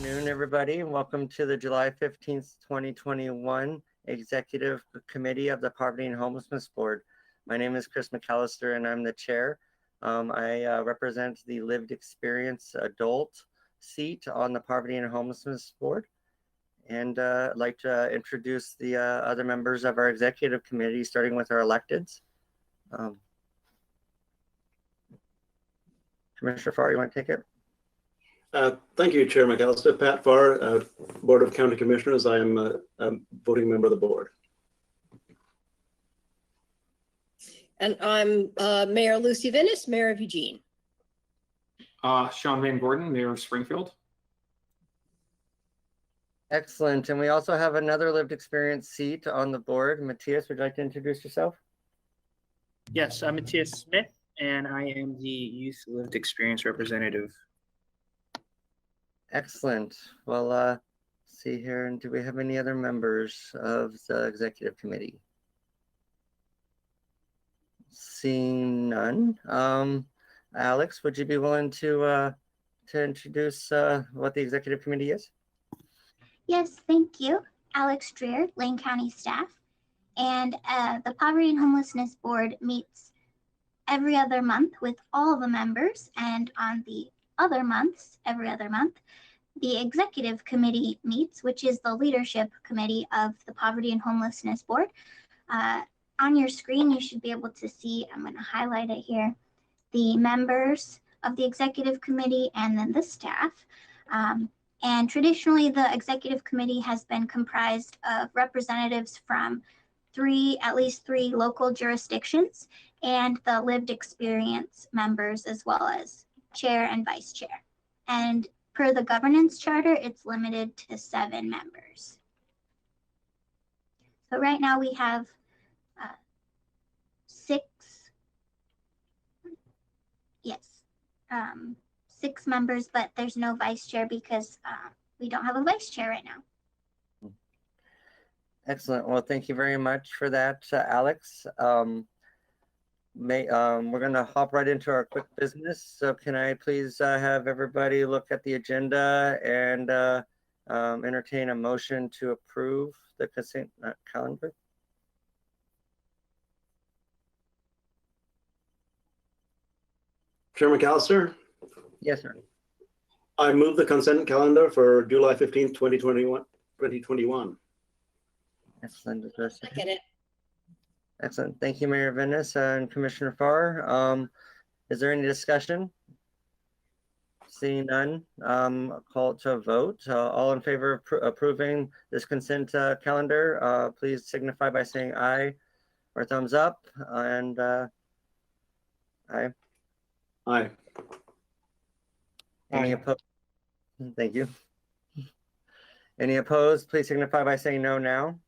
afternoon, everybody, and welcome to the July 15th, 2021 Executive Committee of the Poverty and Homelessness Board. My name is Chris McAllister, and I'm the chair. I represent the lived experience adult seat on the Poverty and Homelessness Board. And I'd like to introduce the other members of our executive committee, starting with our electeds. Commissioner Farr, you want to take it? Thank you, Chair McAllister. Pat Farr, Board of County Commissioners. I am a voting member of the board. And I'm Mayor Lucy Vinnis, Mayor of Eugene. Sean Van Gordon, Mayor of Springfield. Excellent. And we also have another lived experience seat on the board. Matthias, would you like to introduce yourself? Yes, I'm Matthias Smith, and I am the Youth Lived Experience Representative. Excellent. Well, see here, and do we have any other members of the executive committee? Seeing none. Alex, would you be willing to introduce what the executive committee is? Yes, thank you. Alex Dreer, Lane County staff. And the Poverty and Homelessness Board meets every other month with all the members, and on the other months, every other month, the executive committee meets, which is the leadership committee of the Poverty and Homelessness Board. On your screen, you should be able to see, I'm going to highlight it here, the members of the executive committee and then the staff. And traditionally, the executive committee has been comprised of representatives from at least three local jurisdictions, and the lived experience members, as well as chair and vice chair. And per the governance charter, it's limited to 7 members. So right now we have 6 members, but there's no vice chair because we don't have a vice chair right now. Excellent. Well, thank you very much for that, Alex. We're going to hop right into our quick business. So can I please have everybody look at the agenda and entertain a motion to approve the consent calendar? Chair McAllister? Yes, sir. I move the consent calendar for July 15th, 2021. Excellent. Is there a second? Second it. Excellent. Thank you, Mayor Vinnis and Commissioner Farr. Is there any discussion? Seeing none, call it to a vote. All in favor of approving this consent calendar, please signify by saying aye or thumbs up. And aye. Aye. Any opposed? Thank you. Any opposed, please signify by saying no now.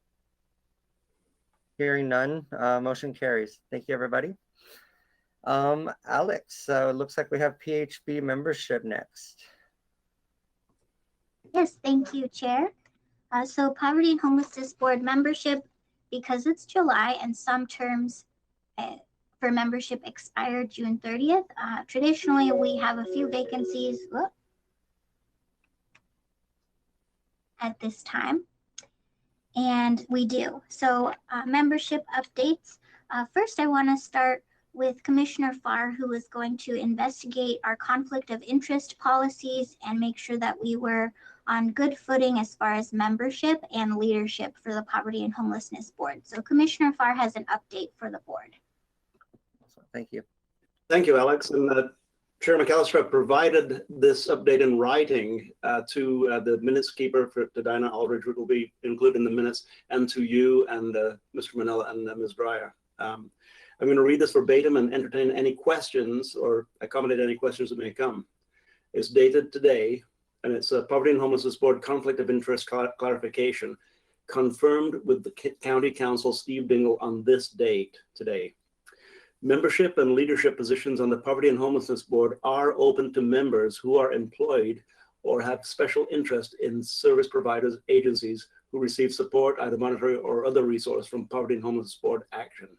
Hearing none, motion carries. Thank you, everybody. Alex, it looks like we have PHB membership next. Yes, thank you, Chair. So Poverty and Homelessness Board membership, because it's July and some terms for membership expired June 30th. Traditionally, we have a few vacancies at this time, and we do. So membership updates. First, I want to start with Commissioner Farr, who is going to investigate our conflict of interest policies and make sure that we were on good footing as far as membership and leadership for the Poverty and Homelessness Board. So Commissioner Farr has an update for the board. Thank you. Thank you, Alex. And Chair McAllister provided this update in writing to the minutes keeper, to Dinah Aldridge, which will be included in the minutes, and to you and Mr. Manella and Ms. Breyer. I'm going to read this verbatim and entertain any questions or accommodate any questions that may come. It's dated today, and it's a Poverty and Homelessness Board conflict of interest clarification, confirmed with the County Council Steve Dingle on this date today. Membership and leadership positions on the Poverty and Homelessness Board are open to members who are employed or have special interest in service providers, agencies who receive support, either monetary or other resource, from Poverty and Homelessness Board action.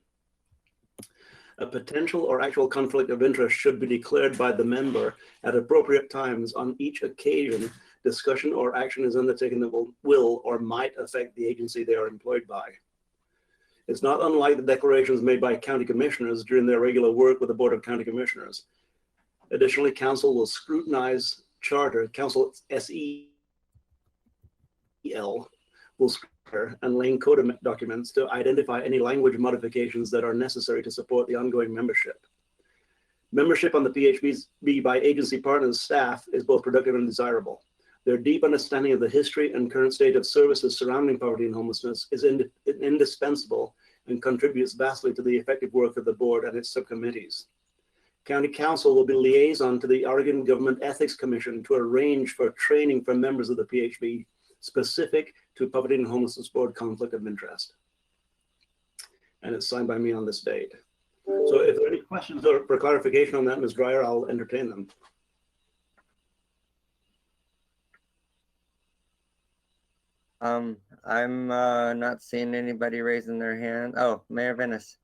A potential or actual conflict of interest should be declared by the member at appropriate times. On each occasion, discussion or action is undertaken that will or might affect the agency they are employed by. It's not unlike the declarations made by county commissioners during their regular work with the Board of County Commissioners. Additionally, council will scrutinize charter, council SEL will and Lane Code documents to identify any language modifications that are necessary to support the ongoing membership. Membership on the PHB by agency partners staff is both productive and desirable. Their deep understanding of the history and current state of services surrounding poverty and homelessness is indispensable and contributes vastly to the effective work of the board and its subcommittees. County Council will be liaison to the Oregon Government Ethics Commission to arrange for training for members of the PHB specific to Poverty and Homelessness Board conflict of interest. And it's signed by me on this date. So if there are any questions or for clarification on that, Ms. Dreyer, I'll entertain them. I'm not seeing anybody raising their hand. Oh, Mayor Venice.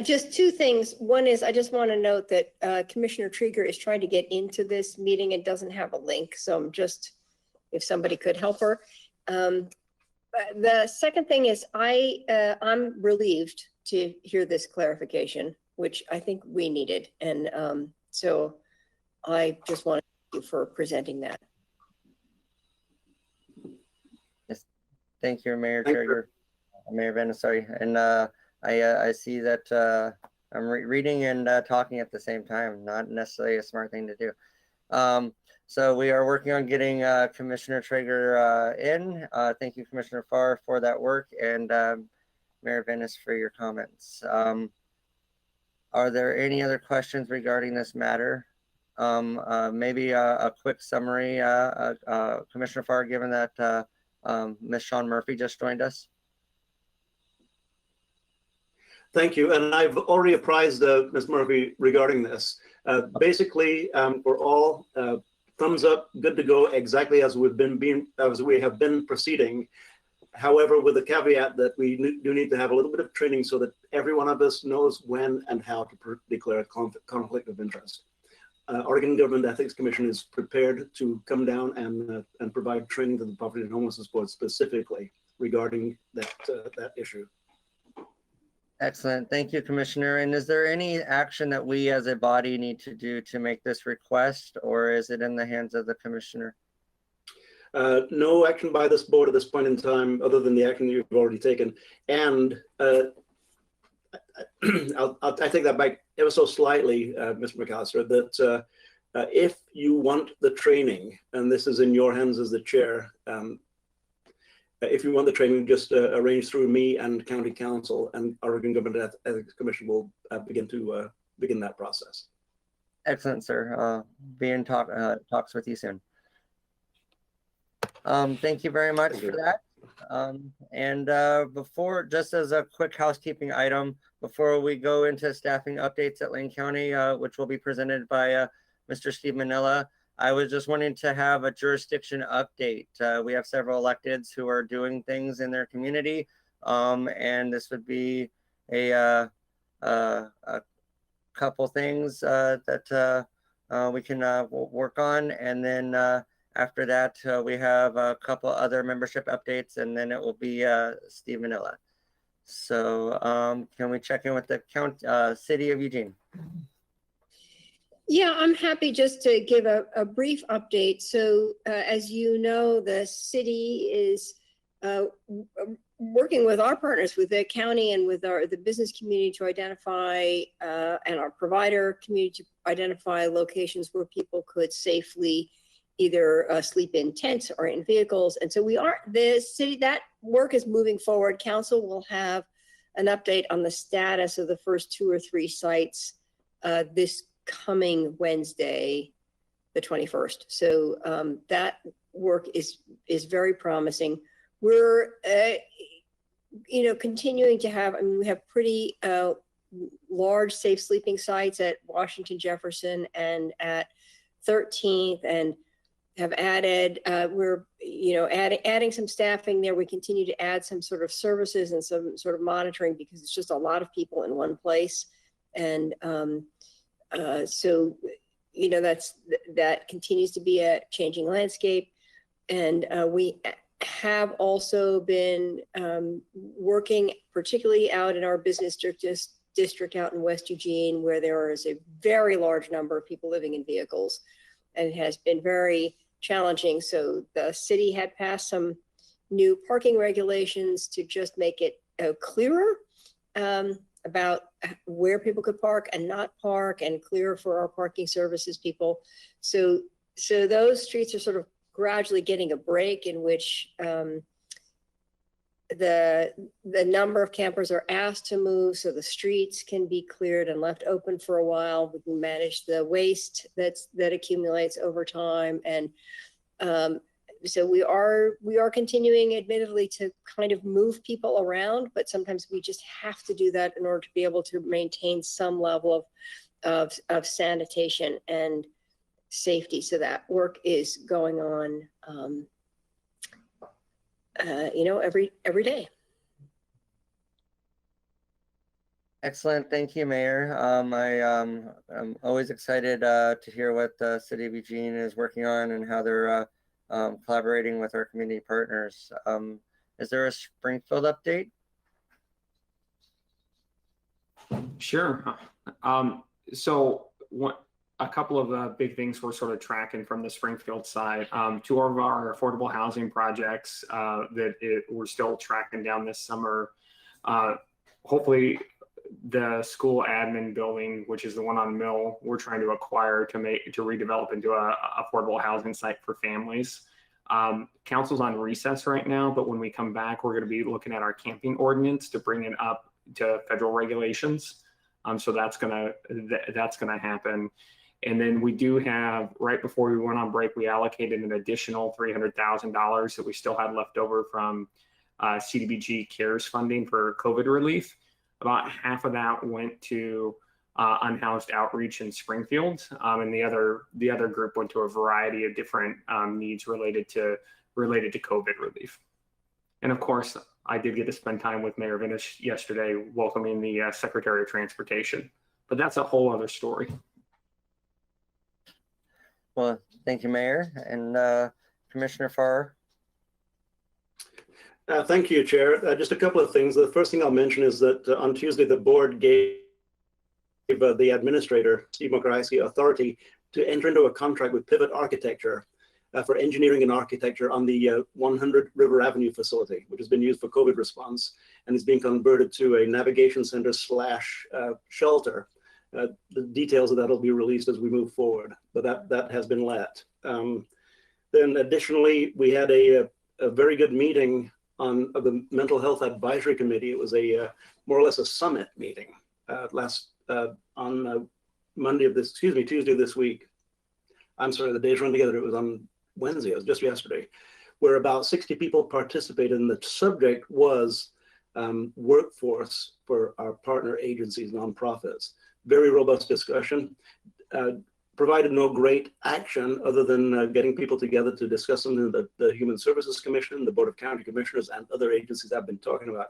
Just two things. One is I just want to note that Commissioner Trieger is trying to get into this meeting and doesn't have a link. So I'm just, if somebody could help her. The second thing is I'm relieved to hear this clarification, which I think we needed. And so I just want to thank you for presenting that. Yes, thank you, Mayor Trieger. Mayor Venice, sorry. And I see that I'm reading and talking at the same time, not necessarily a smart thing to do. So we are working on getting Commissioner Trieger in. Thank you, Commissioner Farr, for that work, and Mayor Venice for your comments. Are there any other questions regarding this matter? Maybe a quick summary, Commissioner Farr, given that Ms. Sean Murphy just joined us. Thank you, and I've already apprised Ms. Murphy regarding this. Basically, we're all thumbs up, good to go, exactly as we have been proceeding. However, with the caveat that we do need to have a little bit of training so that every one of us knows when and how to declare a conflict of interest. Oregon Government Ethics Commission is prepared to come down and provide training to the Poverty and Homelessness Board specifically regarding that issue. Excellent. Thank you, Commissioner. And is there any action that we as a body need to do to make this request, or is it in the hands of the Commissioner? No action by this board at this point in time, other than the action you've already taken. And I take that back ever so slightly, Mr. McAllister, that if you want the training, and this is in your hands as the chair, if you want the training, just arrange through me and County Council, and Oregon Government Ethics Commission will begin that process. Excellent, sir. Be in talks with you soon. Thank you very much for that. And before, just as a quick housekeeping item, before we go into staffing updates at Lane County, which will be presented by Mr. Steve Manila, I was just wanting to have a jurisdiction update. We have several electeds who are doing things in their community, and this would be a couple things that we can work on, and then after that we have a couple other membership updates, and then it will be Steve Manila. So can we check in with the City of Eugene? Yeah, I'm happy just to give a brief update. So as you know, the city is working with our partners, with the county and with the business community to identify and our provider community to identify locations where people could safely either sleep in tents or in vehicles. And so the city, that work is moving forward. Council will have an update on the status of the first 2 or 3 sites this coming Wednesday, the 21st. So that work is very promising. We're continuing to have, we have pretty large safe sleeping sites at Washington, Jefferson, and at 13th, and have added, we're adding some staffing there. We continue to add some sort of services and some sort of monitoring, because it's just a lot of people in one place. And so, you know, that continues to be a changing landscape. And we have also been working particularly out in our business district out in West Eugene, where there is a very large number of people living in vehicles, and it has been very challenging. So the city had passed some new parking regulations to just make it clearer about where people could park and not park, and clearer for our parking services people. So those streets are sort of gradually getting a break, in which the number of campers are asked to move so the streets can be cleared and left open for a while. We can manage the waste that accumulates over time. And so we are continuing, admittedly, to kind of move people around, but sometimes we just have to do that in order to be able to maintain some level of sanitation and safety. So that work is going on, you know, every day. Excellent. Thank you, Mayor. I'm always excited to hear what the City of Eugene is working on and how they're collaborating with our community partners. Is there a Springfield update? Sure. So a couple of big things we're sort of tracking from the Springfield side. Two of our affordable housing projects we're still tracking down this summer. Hopefully the school admin building, which is the one on Mill, we're trying to acquire to redevelop into a affordable housing site for families. Council's on recess right now, but when we come back, we're going to be looking at our camping ordinance to bring it up to federal regulations. So that's gonna happen. And then we do have, right before we went on break, we allocated an additional $300,000 that we still had left over from CDBG CARES funding for COVID relief. About half of that went to unhoused outreach in Springfield, and the other group went to a variety of different needs related to COVID relief. And of course, I did get to spend time with Mayor Vinish yesterday, welcoming the Secretary of Transportation. But that's a whole other story. Well, thank you, Mayor. And Commissioner Farr. Thank you, Chair. Just a couple of things. The first thing I'll mention is that on Tuesday, the board gave the administrator, Steve Mokaraisi, authority to enter into a contract with Pivot Architecture for engineering and architecture on the 100 River Avenue facility, which has been used for COVID response and is being converted to a navigation center / shelter. The details of that will be released as we move forward, but that has been let. Then additionally, we had a very good meeting of the Mental Health Advisory Committee. It was a more or less a summit meeting on Tuesday of this week. I'm sorry, the days run together. It was on Wednesday, it was just yesterday, where about 60 people participated, and the subject was workforce for our partner agencies, nonprofits. Very robust discussion, provided no great action other than getting people together to discuss something that the Human Services Commission, the Board of County Commissioners, and other agencies have been talking about.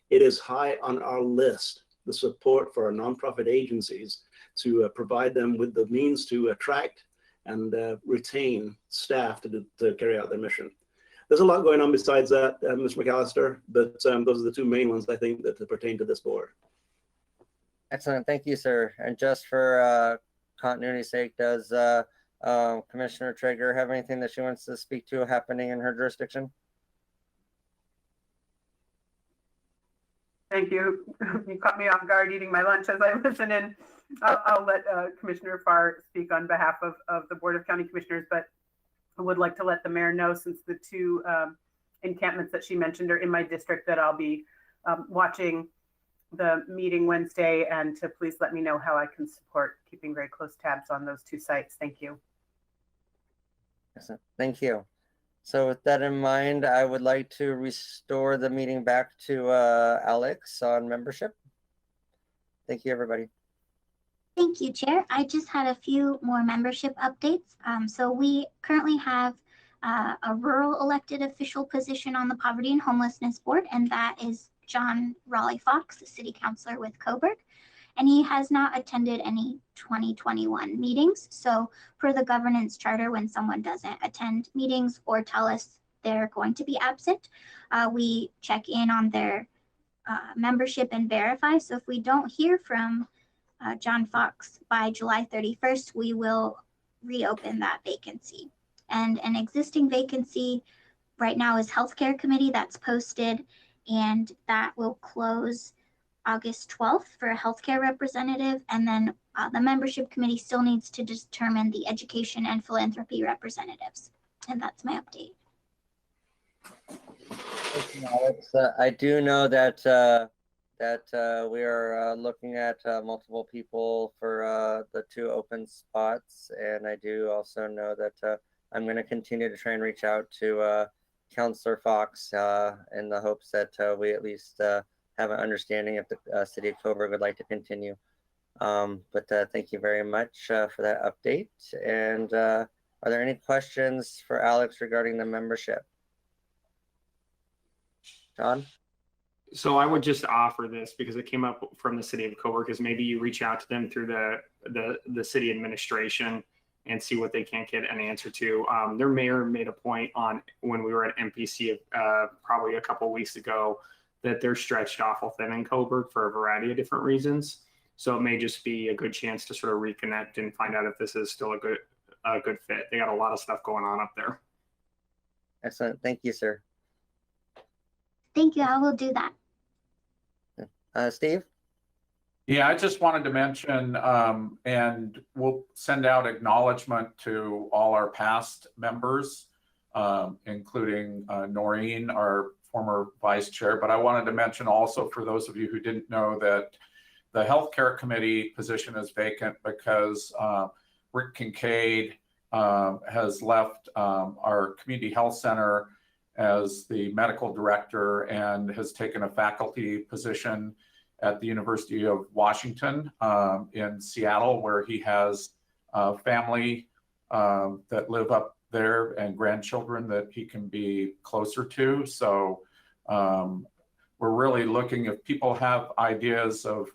It is high on our list, the support for our nonprofit agencies to provide them with the means to attract and retain staff to carry out their mission. There's a lot going on besides that, Mr. McAllister, but those are the two main ones I think that pertain to this board. Excellent. Thank you, sir. And just for continuity's sake, does Commissioner Traeger have anything that she wants to speak to happening in her jurisdiction? Thank you. You caught me off guard eating my lunch as I listen in. I'll let Commissioner Farr speak on behalf of the Board of County Commissioners, but I would like to let the mayor know, since the two encampments that she mentioned are in my district, that I'll be watching the meeting Wednesday, and to please let me know how I can support keeping very close tabs on those two sites. Thank you. Excellent. Thank you. So with that in mind, I would like to restore the meeting back to Alex on membership. Thank you, everybody. Thank you, Chair. I just had a few more membership updates. So we currently have a rural elected official position on the Poverty and Homelessness Board, and that is John Raleigh Fox, the city councilor with Coburg. and he has not attended any 2021 meetings. So per the governance charter, when someone doesn't attend meetings or tell us they're going to be absent, we check in on their membership and verify. So if we don't hear from John Fox by July 31st, we will reopen that vacancy. And an existing vacancy right now is Healthcare Committee that's posted, and that will close August 12th for a healthcare representative. And then the membership committee still needs to determine the education and philanthropy representatives. And that's my update. Thank you, Alex. I do know that we are looking at multiple people for the 2 open spots, and I do also know that I'm going to continue to try and reach out to Councillor Fox in the hopes that we at least have an understanding if the City of Coburg would like to continue. But thank you very much for that update. And are there any questions for Alex regarding the membership? John? So I would just offer this because it came up from the City of Coburg, is maybe you reach out to them through the city administration and see what they can't get an answer to. Their mayor made a point on when we were at MPC probably a couple weeks ago that they're stretched awful thin in Coburg for a variety of different reasons. So it may just be a good chance to sort of reconnect and find out if this is still a good fit. They got a lot of stuff going on up there. Excellent. Thank you, sir. Thank you. I will do that. Steve? Yeah, I just wanted to mention, and we'll send out acknowledgement to all our past members, including Noreen, our former vice chair. But I wanted to mention also, for those of you who didn't know, that the healthcare committee position is vacant because Rick Kincaid has left our community health center as the medical director and has taken a faculty position at the University of Washington in Seattle, where he has family that live up there and grandchildren that he can be closer to. So we're really looking, if people have ideas of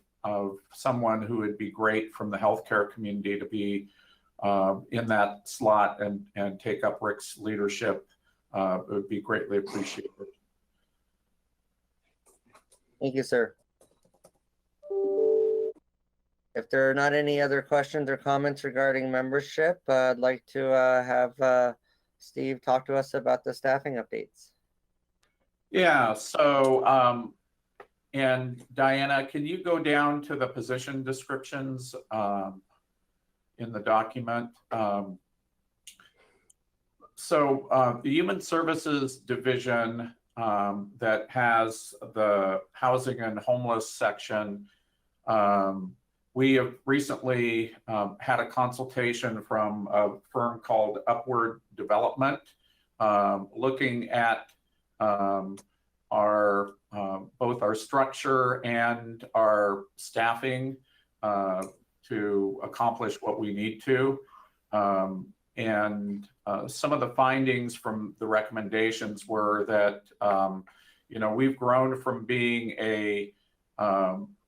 someone who would be great from the healthcare community to be in that slot and take up Rick's leadership, it would be greatly appreciated. Thank you, sir. If there are not any other questions or comments regarding membership, I'd like to have Steve talk to us about the staffing updates. Yeah, so, and Diana, can you go down to the position descriptions in the document? So the Human Services Division that has the housing and homeless section, we have recently had a consultation from a firm called Upward Development, looking at our both our structure and our staffing to accomplish what we need to. And some of the findings from the recommendations were that you know, we've grown from being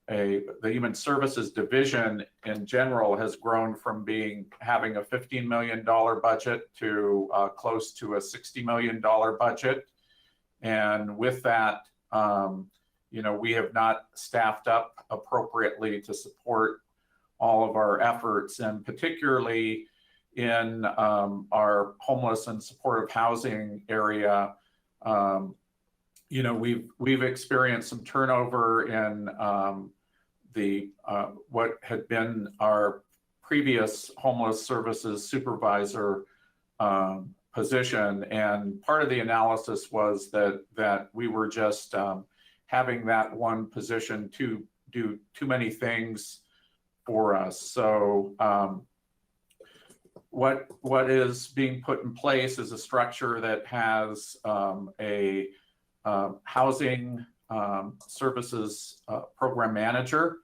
the Human Services Division in general has grown from having a $15 million budget to close to a $60 million budget. And with that, you know, we have not staffed up appropriately to support all of our efforts, and particularly in our homeless and supportive housing area. You know, we've experienced some turnover in what had been our previous homeless services supervisor position, and part of the analysis was that we were just having that one position to do too many things for us. So what is being put in place is a structure that has a housing services program manager,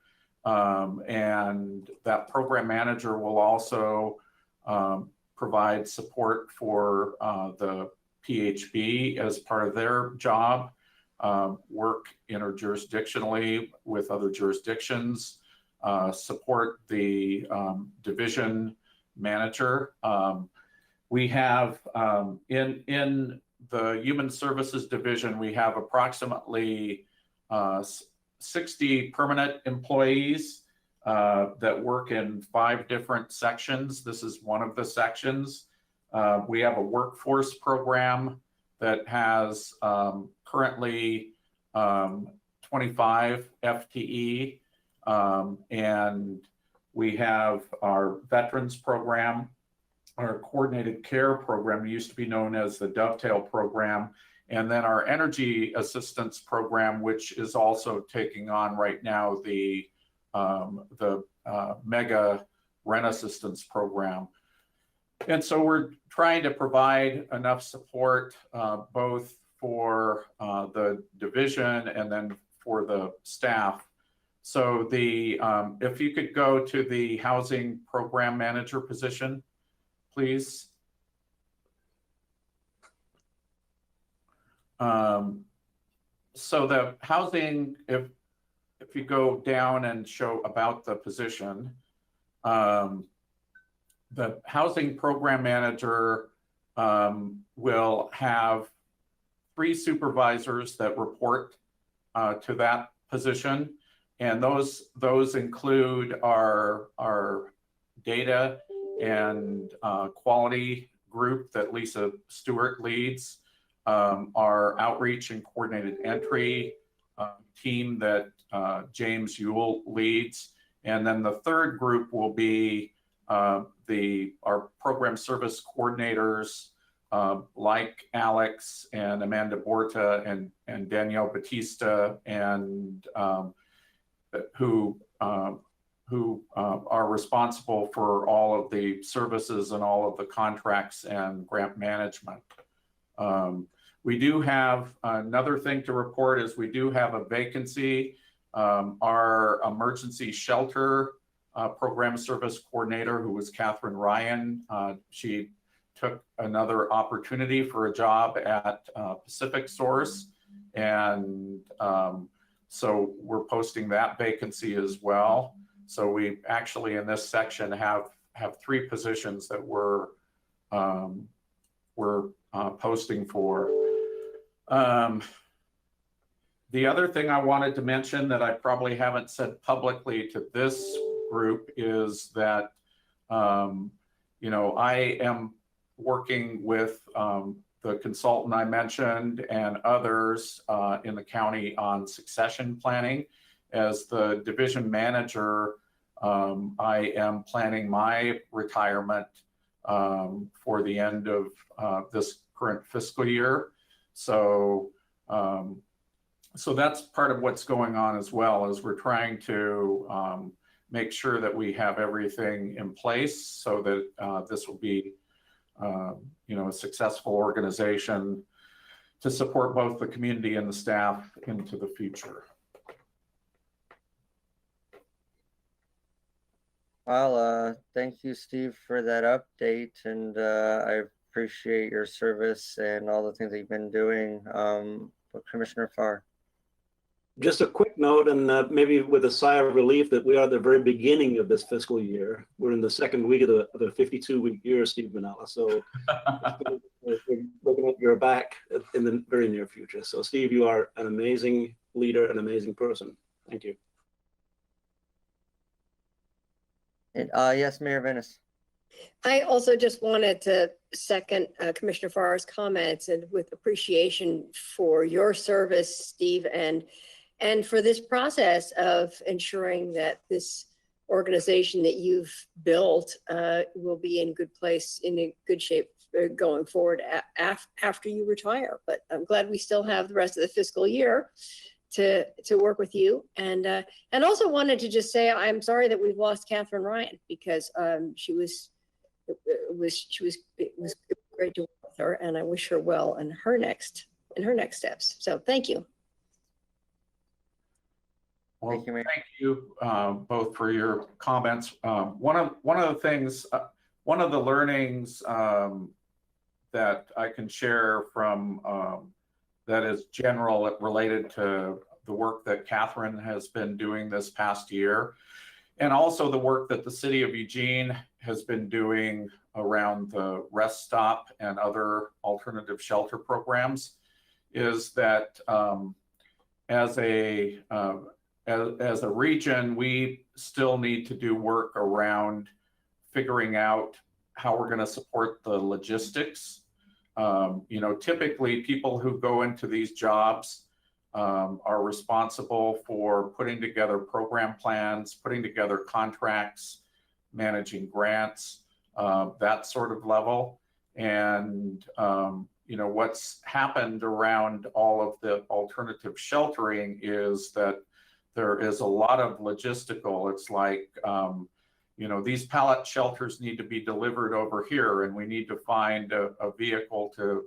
and that program manager will also provide support for the PHB as part of their job, work interjurisdictionally with other jurisdictions, support the division manager. We have in the Human Services Division, we have approximately 60 permanent employees that work in 5 different sections. This is one of the sections. We have a workforce program that has currently 25 FTE, and we have our veterans program, our coordinated care program, used to be known as the Dovetail program, and then our energy assistance program, which is also taking on right now the mega rent assistance program. And so we're trying to provide enough support both for the division and then for the staff. So if you could go to the housing program manager position, please. So the housing, if you go down and show about the position, the housing program manager will have 3 supervisors that report to that position, and those include our data and quality group that Lisa Stewart leads, our outreach and coordinated entry team that James Ewell leads, and then the third group will be our program service coordinators like Alex and Amanda Borta and Danielle Batista, and who are responsible for all of the services and all of the contracts and grant management. We do have another thing to report is we do have a vacancy. Our emergency shelter program service coordinator, who was Catherine Ryan, she took another opportunity for a job at Pacific Source, and so we're posting that vacancy as well. So we actually in this section have 3 positions that we're posting for. The other thing I wanted to mention that I probably haven't said publicly to this group is that, I am working with the consultant I mentioned and others in the county on succession planning. As the division manager, I am planning my retirement for the end of this current fiscal year. So that's part of what's going on as well, as we're trying to make sure that we have everything in place so that this will be, a successful organization to support both the community and the staff into the future. Well, thank you, Steve, for that update, and I appreciate your service and all the things that you've been doing. Commissioner Farr. Just a quick note, and maybe with a sigh of relief that we are at the very beginning of this fiscal year. We're in the second week of the 52-week year, Steve Manella. So we're looking at your back in the very near future. So Steve, you are an amazing leader, an amazing person. Thank you. And, yes, Mayor Venice. I also just wanted to second Commissioner Farr's comments, and with appreciation for your service, Steve, and for this process of ensuring that this organization that you've built will be in good place, in a good shape going forward after you retire. But I'm glad we still have the rest of the fiscal year to work with you. And also wanted to just say I'm sorry that we've lost Catherine Ryan, because it was great to work with her, and I wish her well in her next steps. So thank you. Well, Thank you, Mayor. thank you both for your comments. One of the things, one of the learnings that I can share from that is general related to the work that Catherine has been doing this past year And also the work that the city of Eugene has been doing around the rest stop and other alternative shelter programs is that as a region, we still need to do work around figuring out how we're going to support the logistics. You know, typically people who go into these jobs are responsible for putting together program plans, putting together contracts, managing grants, that sort of level. And, you know, what's happened around all of the alternative sheltering is that there is a lot of logistical. It's like, you know, these pallet shelters need to be delivered over here, and we need to find a vehicle to,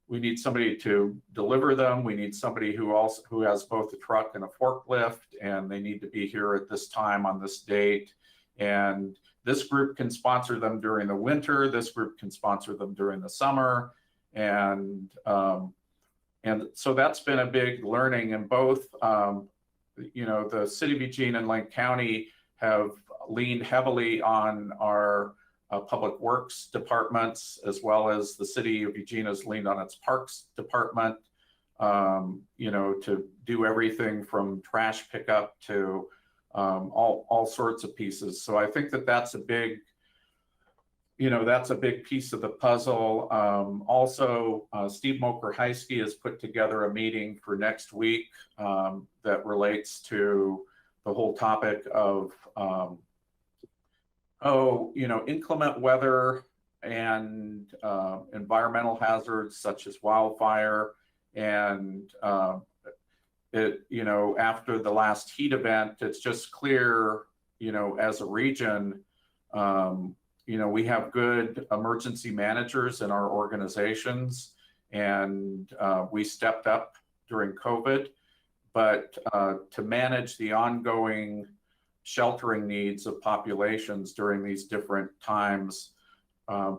we need somebody to deliver them. We need somebody who has both a truck and a forklift, and they need to be here at this time on this date. And this group can sponsor them during the winter. This group can sponsor them during the summer. And so that's been a big learning. And both, you know, the city of Eugene and Lane County have leaned heavily on our public works departments, as well as the city of Eugene has leaned on its parks department, you know, to do everything from trash pickup to all sorts of pieces. So I think that that's a big, you know, that's a big piece of the puzzle. Also, Steve Moker-Heisky has put together a meeting for next week that relates to the whole topic of you know, inclement weather and environmental hazards such as wildfire. And you know, after the last heat event, it's just clear, you know, as a region, you know, we have good emergency managers in our organizations, and we stepped up during COVID, but to manage the ongoing sheltering needs of populations during these different times,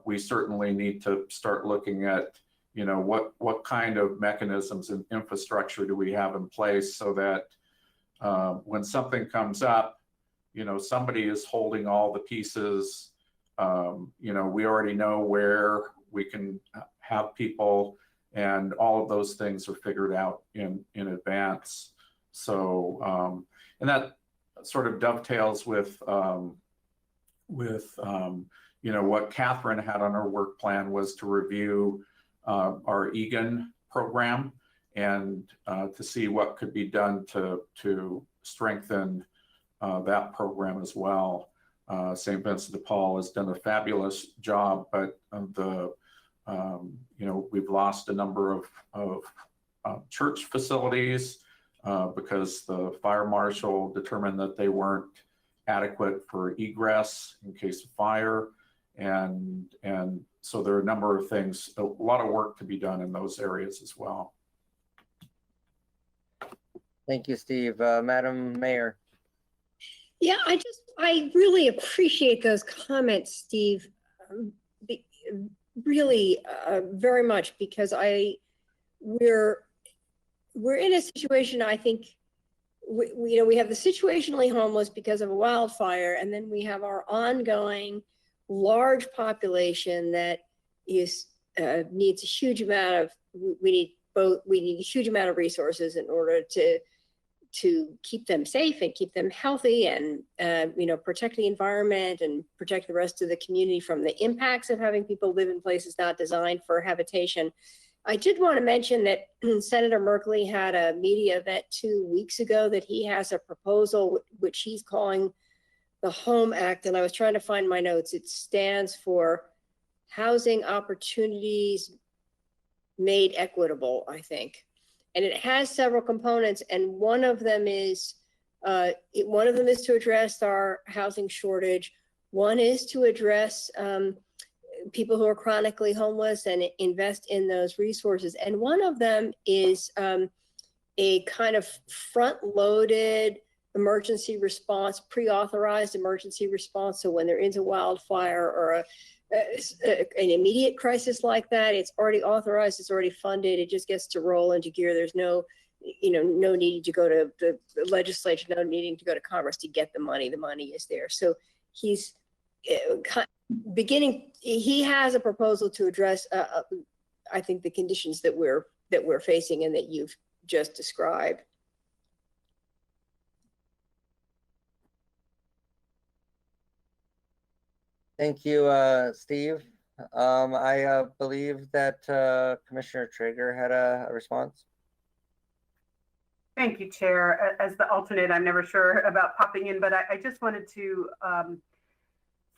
we certainly need to start looking at, you know, what kind of mechanisms and infrastructure do we have in place so that when something comes up, you know, somebody is holding all the pieces. You know, we already know where we can have people, and all of those things are figured out in advance. So, and that sort of dovetails with you know, what Catherine had on her work plan was to review our EGAN program and to see what could be done to strengthen that program as well. St. Vincent de Paul has done a fabulous job, but you know, we've lost a number of church facilities because the fire marshal determined that they weren't adequate for egress in case of fire. And so there are a number of things, a lot of work to be done in those areas as well. Thank you, Steve. Madam Mayor. Yeah, I really appreciate those comments, Steve. Really, very much, because we're in a situation, I think, you know, we have the situationally homeless because of a wildfire, and then we have our ongoing large population that is needs a huge amount of, we need a huge amount of resources in order to keep them safe and keep them healthy, and you know, protect the environment and protect the rest of the community from the impacts of having people live in places not designed for habitation. I did want to mention that Senator Merkley had a media event 2 weeks ago that he has a proposal which he's calling the Home Act, and I was trying to find my notes. It stands for Housing Opportunities Made Equitable, I think. And it has several components, and one of them is to address our housing shortage. One is to address people who are chronically homeless and invest in those resources. And one of them is a kind of front-loaded emergency response, pre-authorized emergency response. So when there is a wildfire or an immediate crisis like that, it's already authorized, it's already funded, it just gets to roll into gear. There's no no need to go to the legislature, no needing to go to Congress to get the money. The money is there. So he's he has a proposal to address, I think, the conditions that we're facing and that you've just described. Thank you, Steve. I believe that Commissioner Traeger had a response. Thank you, Chair. As the alternate, I'm never sure about popping in, but I just wanted to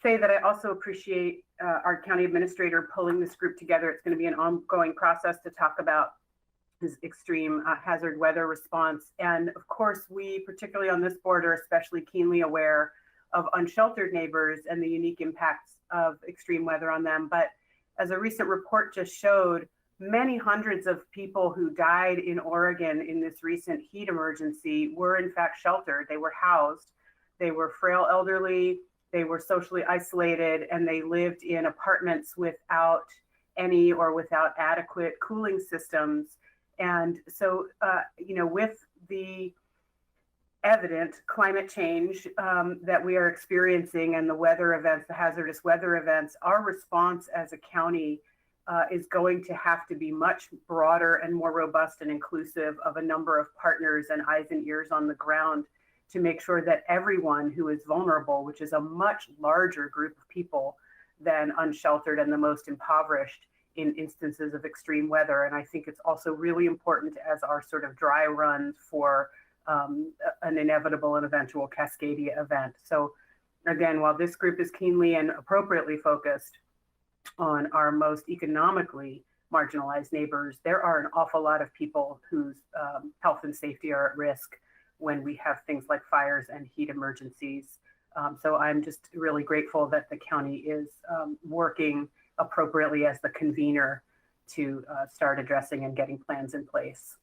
say that I also appreciate our county administrator pulling this group together. It's going to be an ongoing process to talk about this extreme hazard weather response. And of course, we, particularly on this board, are especially keenly aware of unsheltered neighbors and the unique impacts of extreme weather on them. But as a recent report just showed, many hundreds of people who died in Oregon in this recent heat emergency were in fact sheltered. They were housed, they were frail elderly, they were socially isolated, and they lived in apartments without any or without adequate cooling systems. And so, with the evident climate change that we are experiencing and the weather events, the hazardous weather events, our response as a county is going to have to be much broader and more robust and inclusive of a number of partners and eyes and ears on the ground to make sure that everyone who is vulnerable, which is a much larger group of people than unsheltered and the most impoverished in instances of extreme weather. And I think it's also really important as our sort of dry run for an inevitable and eventual Cascadia event. So again, while this group is keenly and appropriately focused on our most economically marginalized neighbors, there are an awful lot of people whose health and safety are at risk when we have things like fires and heat emergencies. So I'm just really grateful that the county is working appropriately as the convener to start addressing and getting plans in place.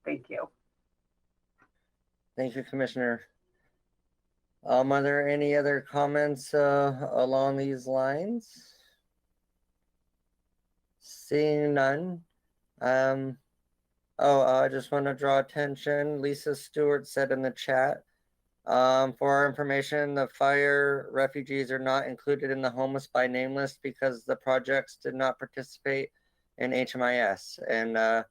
Thank you. Thank you, Commissioner. Are there any other comments along these lines? Seeing none. I just want to draw attention. Lisa Stewart said in the chat, for our information, the fire refugees are not included in the homeless by name list because the projects did not participate in HMIS. And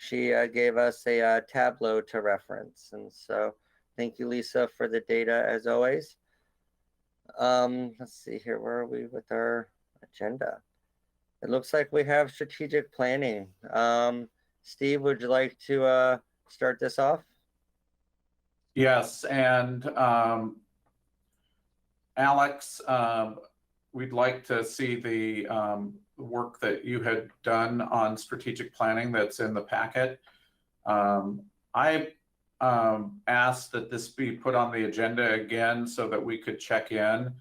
she gave us a tableau to reference. And so thank you, Lisa, for the data as always. Let's see here, where are we with our agenda? It looks like we have strategic planning. Steve, would you like to start this off? Yes, and Alex, we'd like to see the work that you had done on strategic planning that's in the packet. I asked that this be put on the agenda again so that we could check in.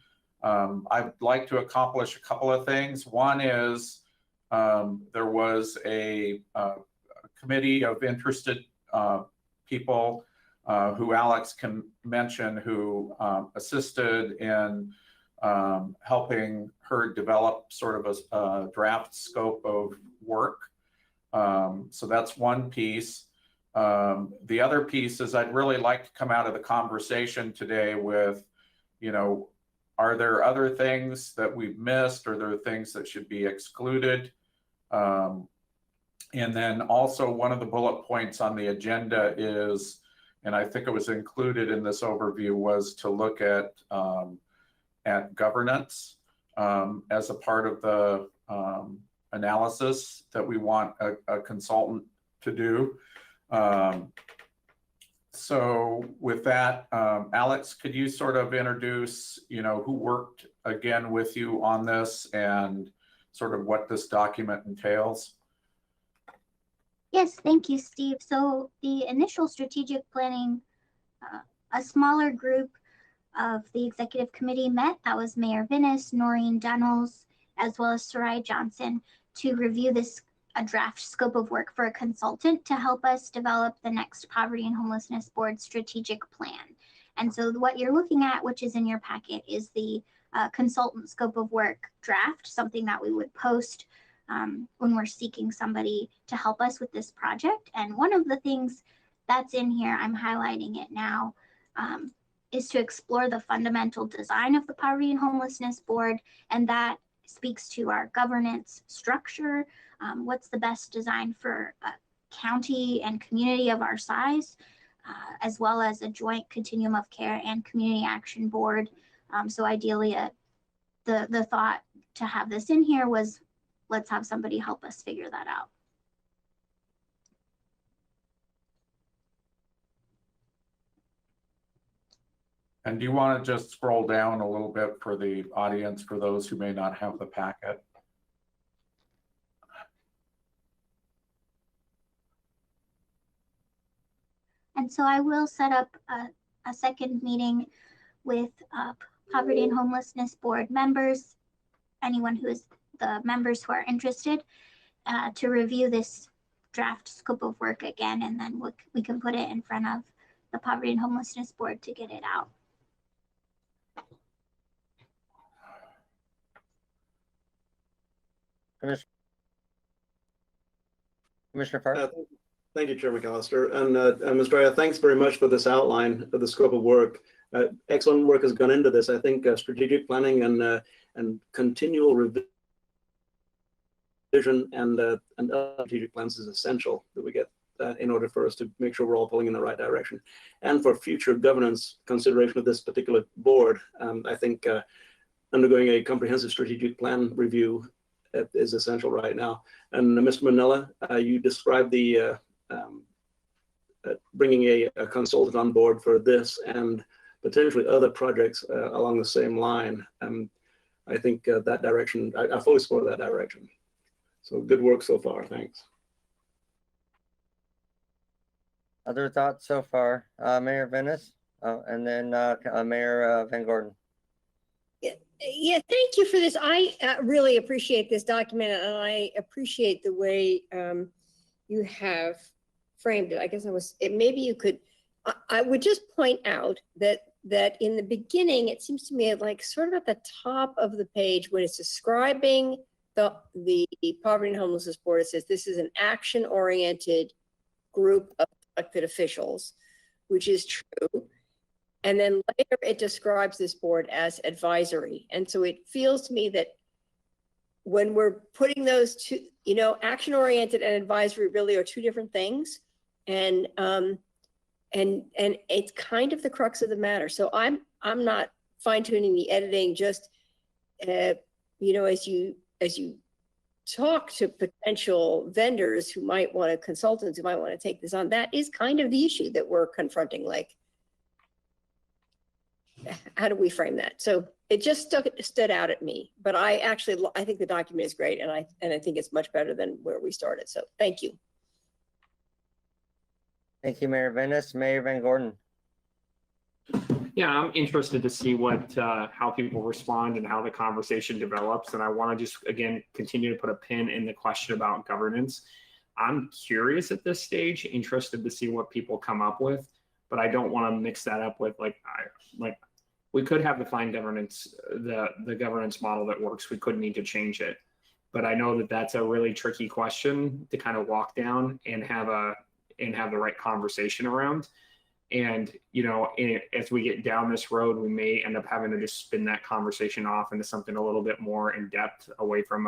I'd like to accomplish a couple of things. One is there was a committee of interested people who Alex can mention who assisted in helping her develop sort of a draft scope of work. So that's one piece. The other piece is I'd really like to come out of the conversation today with, are there other things that we've missed? Are there things that should be excluded? And then also one of the bullet points on the agenda is, and I think it was included in this overview, was to look at governance as a part of the analysis that we want a consultant to do. So with that, Alex, could you sort of introduce, who worked again with you on this and sort of what this document entails? Yes, thank you, Steve. So the initial strategic planning, a smaller group of the executive committee met. That was Mayor Vinnis, Noreen Dunnels, as well as Sarai Johnson, to review a draft scope of work for a consultant to help us develop the next Poverty and Homelessness Board strategic plan. And so what you're looking at, which is in your packet, is the consultant scope of work draft, something that we would post when we're seeking somebody to help us with this project. And one of the things that's in here, I'm highlighting it now, is to explore the fundamental design of the Poverty and Homelessness Board, and that speaks to our governance structure. What's the best design for a county and community of our size, as well as a joint continuum of care and community action board. So ideally, the thought to have this in here was, let's have somebody help us figure that out. And do you want to just scroll down a little bit for the audience, for those who may not have the packet? And so I will set up a second meeting with Poverty and Homelessness Board members, anyone who is the members who are interested, to review this draft scope of work again, and then we can put it in front of the Poverty and Homelessness Board to get it out. Commissioner Park? Thank you, Chair McAllister. And Ms. Dreyer, thanks very much for this outline of the scope of work. Excellent work has gone into this. I think strategic planning and continual revision and other strategic plans is essential that we get in order for us to make sure we're all pulling in the right direction. And for future governance consideration of this particular board, I think undergoing a comprehensive strategic plan review is essential right now. And Mr. Manella, you described the bringing a consultant on board for this and potentially other projects along the same line. I think that direction, I fully support that direction. So good work so far, thanks. Other thoughts so far? Mayor Venice, and then Mayor Van Gordon. Yeah, thank you for this. I really appreciate this document, and I appreciate the way you have framed it. I guess maybe you could, I would just point out that in the beginning, it seems to me like sort of at the top of the page when it's describing the Poverty and Homelessness Board, it says this is an action-oriented group of elected officials, which is true. And then later it describes this board as advisory. And so it feels to me that when we're putting those two, action-oriented and advisory really are two different things. And it's kind of the crux of the matter. So I'm not fine-tuning the editing, just as you talk to potential vendors who might want to, consultants who might want to take this on, that is kind of the issue that we're confronting. Like, how do we frame that? So it just stood out at me, but I think the document is great, and I think it's much better than where we started. So thank you. Thank you, Mayor Venice. Mayor Van Gordon. Yeah, I'm interested to see how people respond and how the conversation develops. And I want to just, again, continue to put a pin in the question about governance. I'm curious at this stage, interested to see what people come up with, but I don't want to mix that up with we could have the fine governance, the governance model that works. We could need to change it. But I know that that's a really tricky question to kind of walk down and have the right conversation around. And, as we get down this road, we may end up having to just spin that conversation off into something a little bit more in depth away from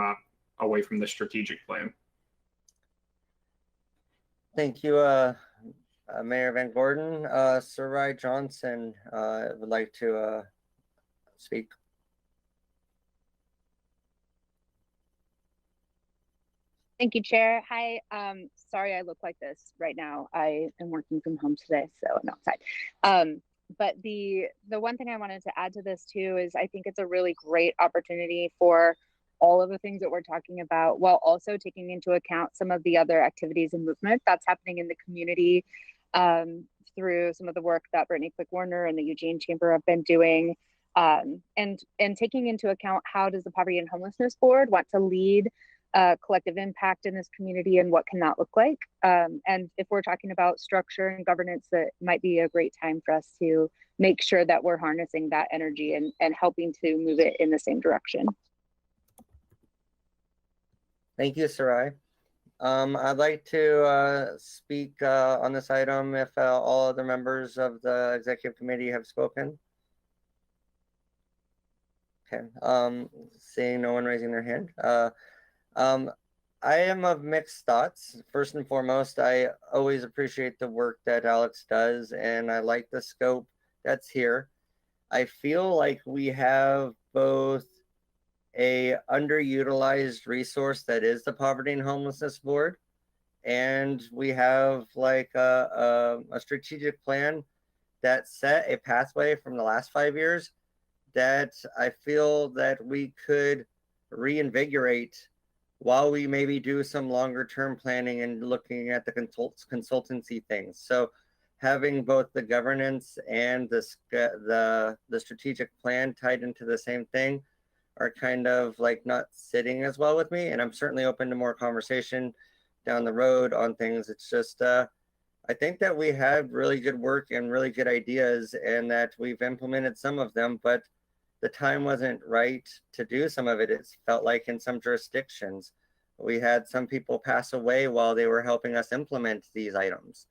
the strategic plan. Thank you, Mayor Van Gordon. Sarai Johnson would like to speak. Thank you, Chair. Hi, sorry I look like this right now. I am working from home today, so I'm outside. But the one thing I wanted to add to this too is I think it's a really great opportunity for all of the things that we're talking about, while also taking into account some of the other activities and movement that's happening in the community through some of the work that Brittany Quick-Warner and the Eugene Chamber have been doing, and taking into account how does the Poverty and Homelessness Board want to lead collective impact in this community and what can that look like. And if we're talking about structure and governance, that might be a great time for us to make sure that we're harnessing that energy and helping to move it in the same direction. Thank you, Sarai. I'd like to speak on this item if all other members of the executive committee have spoken. Okay, seeing no one raising their hand. I am of mixed thoughts. First and foremost, I always appreciate the work that Alex does, and I like the scope that's here. I feel like we have both a underutilized resource that is the Poverty and Homelessness Board, and we have like a strategic plan that set a pathway from the last 5 years that I feel that we could reinvigorate while we maybe do some longer term planning and looking at the consultancy things. So having both the governance and the strategic plan tied into the same thing are kind of like not sitting as well with me. And I'm certainly open to more conversation down the road on things. It's just, I think that we had really good work and really good ideas and that we've implemented some of them, but the time wasn't right to do some of it. It felt like in some jurisdictions, we had some people pass away while they were helping us implement these items.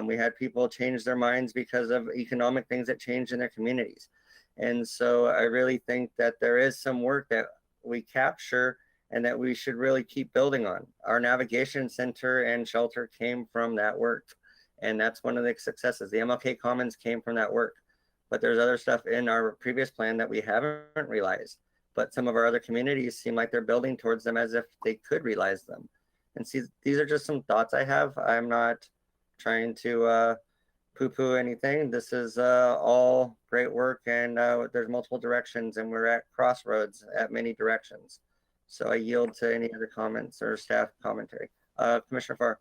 We had people change their minds because of economic things that changed in their communities. And so I really think that there is some work that we capture and that we should really keep building on. Our navigation center and shelter came from that work. And that's one of the successes. The MLK Commons came from that work. But there's other stuff in our previous plan that we haven't realized. But some of our other communities seem like they're building towards them as if they could realize them. And see, these are just some thoughts I have. I'm not trying to poo-poo anything. This is all great work, and there's multiple directions, and we're at crossroads at many directions. So I yield to any other comments or staff commentary. Commissioner Farr.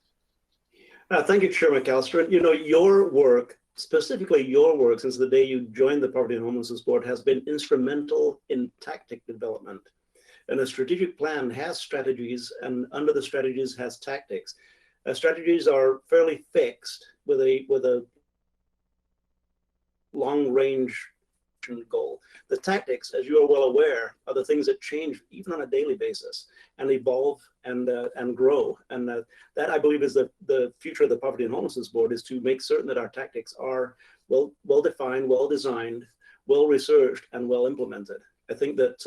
Thank you, Chair McAllister. You know, your work, specifically your work since the day you joined the Poverty and Homelessness Board, has been instrumental in tactic development. And a strategic plan has strategies, and under the strategies has tactics. Strategies are fairly fixed with a long range goal. The tactics, as you are well aware, are the things that change even on a daily basis and evolve and grow. And that I believe is the future of the Poverty and Homelessness Board, is to make certain that our tactics are well defined, well designed, well researched, and well implemented. I think that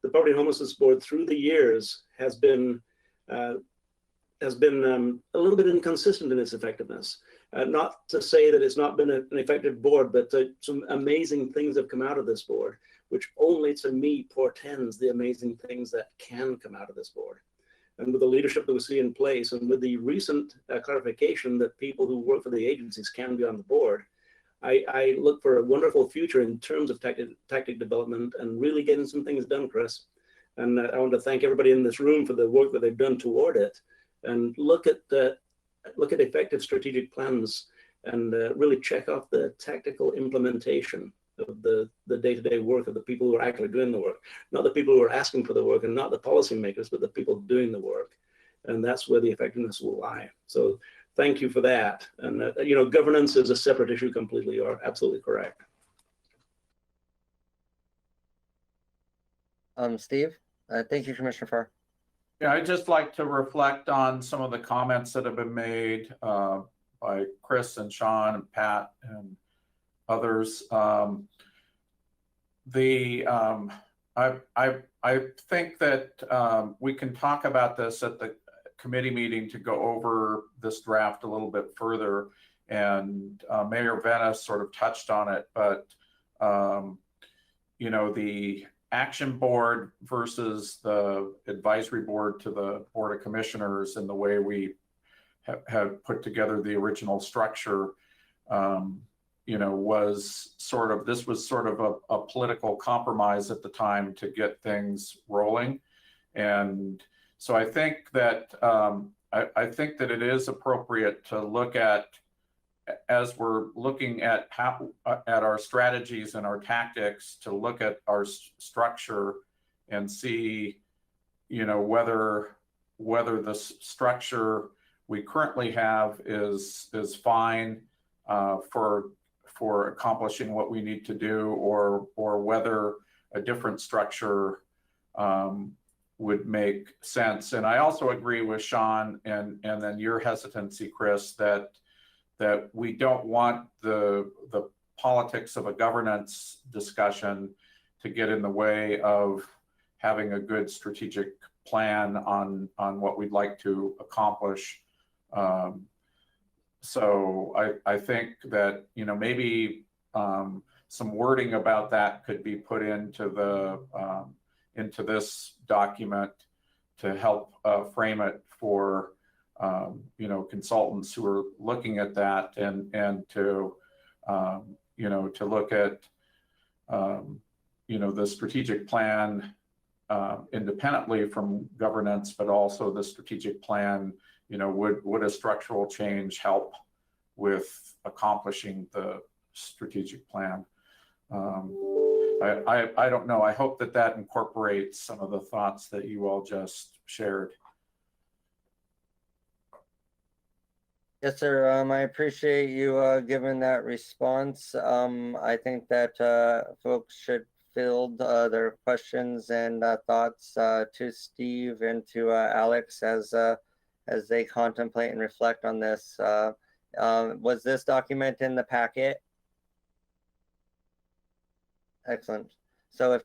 the Poverty and Homelessness Board through the years has been a little bit inconsistent in its effectiveness. Not to say that it's not been an effective board, but some amazing things have come out of this board, which only to me portends the amazing things that can come out of this board. And with the leadership that we see in place, and with the recent clarification that people who work for the agencies can be on the board, I look for a wonderful future in terms of tactic development and really getting some things done, Chris. And I want to thank everybody in this room for the work that they've done toward it. And look at effective strategic plans and really check off the tactical implementation of the day-to-day work of the people who are actually doing the work, not the people who are asking for the work and not the policymakers, but the people doing the work. And that's where the effectiveness will lie. So thank you for that. And you know, governance is a separate issue completely. You are absolutely correct. Steve, thank you, Commissioner Farr. Yeah, I'd just like to reflect on some of the comments that have been made by Chris and Sean and Pat and others. I think that we can talk about this at the committee meeting to go over this draft a little bit further. And Mayor Venice sort of touched on it, but you know, the action board versus the advisory board to the Board of Commissioners and the way we have put together the original structure, you know, was sort of, this was sort of a political compromise at the time to get things rolling. And so I think that I think that it is appropriate to look at, as we're looking at how at our strategies and our tactics, to look at our structure and see, you know, whether the structure we currently have is fine for accomplishing what we need to do, or whether a different structure would make sense. And I also agree with Sean and then your hesitancy, Chris, that we don't want the politics of a governance discussion to get in the way of having a good strategic plan on what we'd like to accomplish. So I think that, you know, maybe some wording about that could be put into this document to help frame it for you know, consultants who are looking at that, and to you know, to look at you know, the strategic plan independently from governance, but also the strategic plan, you know, would a structural change help with accomplishing the strategic plan? I don't know. I hope that incorporates some of the thoughts that you all just shared. Yes, sir. I appreciate you giving that response. I think that folks should field their questions and thoughts to Steve and to Alex as they contemplate and reflect on this. Was this document in the packet? Excellent. So if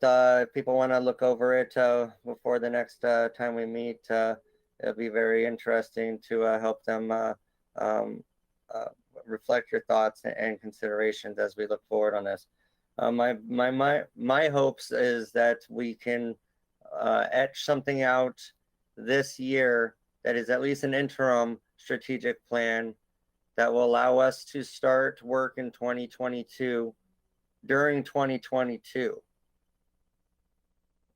people want to look over it before the next time we meet, it'll be very interesting to help them reflect your thoughts and considerations as we look forward on this. My hopes is that we can etch something out this year that is at least an interim strategic plan that will allow us to start work in 2022 during 2022.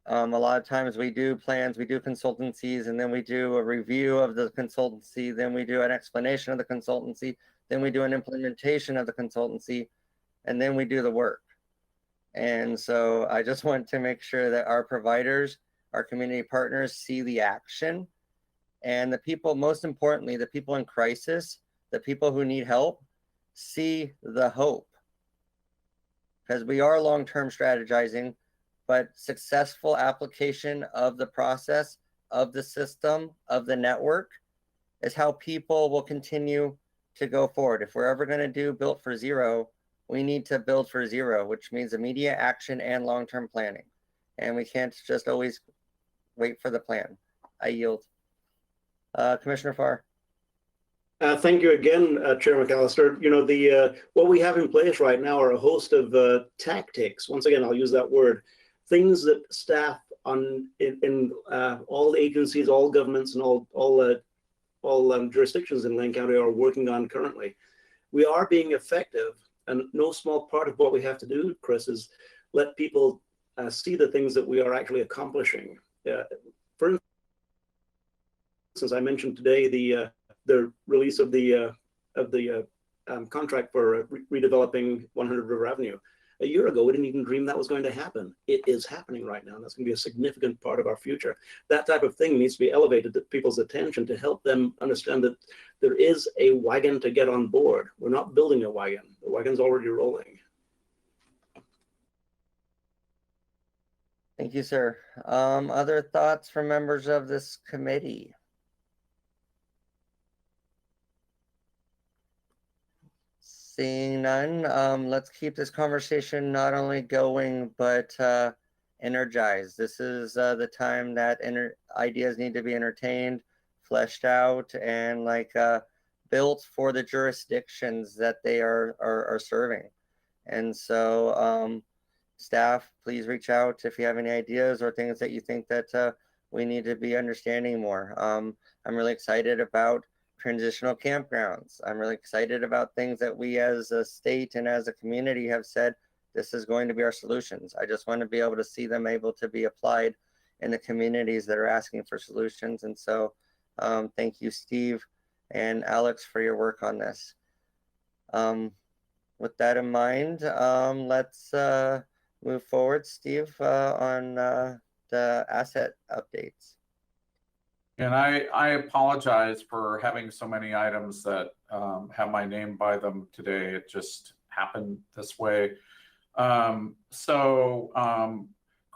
A lot of times we do plans, we do consultancies, and then we do a review of the consultancy, then we do an explanation of the consultancy, then we do an implementation of the consultancy, and then we do the work. And so I just want to make sure that our providers, our community partners see the action, and the people, most importantly, the people in crisis, the people who need help, see the hope. Because we are long-term strategizing, but successful application of the process, of the system, of the network is how people will continue to go forward. If we're ever going to do built for zero, we need to build for zero, which means immediate action and long-term planning. And we can't just always wait for the plan. I yield. Commissioner Farr. Thank you again, Chair McAllister. You know, what we have in place right now are a host of tactics. Once again, I'll use that word. Things that staff in all agencies, all governments, and all jurisdictions in Lane County are working on currently. We are being effective, and no small part of what we have to do, Chris, is let people see the things that we are actually accomplishing. For instance, I mentioned today the release of the contract for redeveloping 100 River Avenue. A year ago, we didn't even dream that was going to happen. It is happening right now, and that's going to be a significant part of our future. That type of thing needs to be elevated to people's attention to help them understand that there is a wagon to get on board. We're not building a wagon. The wagon's already rolling. Thank you, sir. Other thoughts from members of this committee? Seeing none, let's keep this conversation not only going, but energized. This is the time that ideas need to be entertained, fleshed out, and built for the jurisdictions that they are serving. And so staff, please reach out if you have any ideas or things that you think that we need to be understanding more. I'm really excited about transitional campgrounds. I'm really excited about things that we as a state and as a community have said, this is going to be our solutions. I just want to be able to see them able to be applied in the communities that are asking for solutions. And so thank you, Steve and Alex, for your work on this. With that in mind, let's move forward, Steve, on the asset updates. And I apologize for having so many items that have my name by them today. It just happened this way.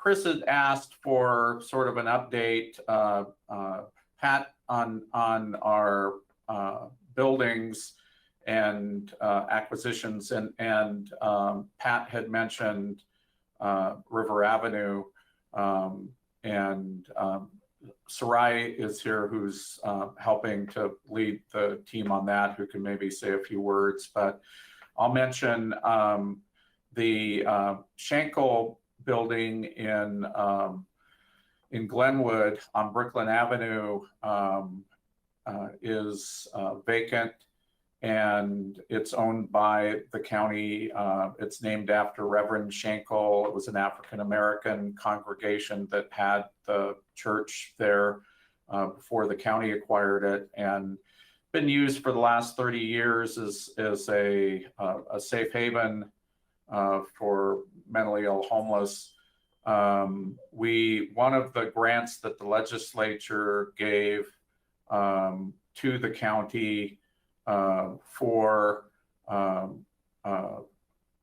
Chris had asked for sort of an update, Pat, on our buildings and acquisitions, and Pat had mentioned River Avenue, and Sarai is here, who's helping to lead the team on that, who can maybe say a few words. But I'll mention the Schenkel building in Glenwood on Brooklyn Avenue is vacant, and it's owned by the county. It's named after Reverend Schenkel. It was an African-American congregation that had the church there before the county acquired it, and been used for the last 30 years as a safe haven for mentally ill homeless. One of the grants that the legislature gave to the county for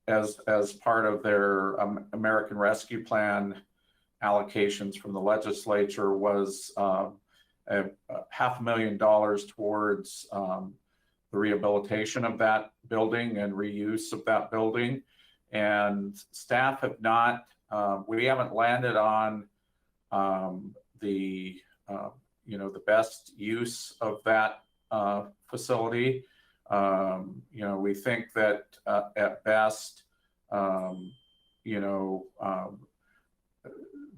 as part of their American Rescue Plan allocations from the legislature was $500,000 towards the rehabilitation of that building and reuse of that building. And staff have not, we haven't landed on the best use of that facility. We think that at best,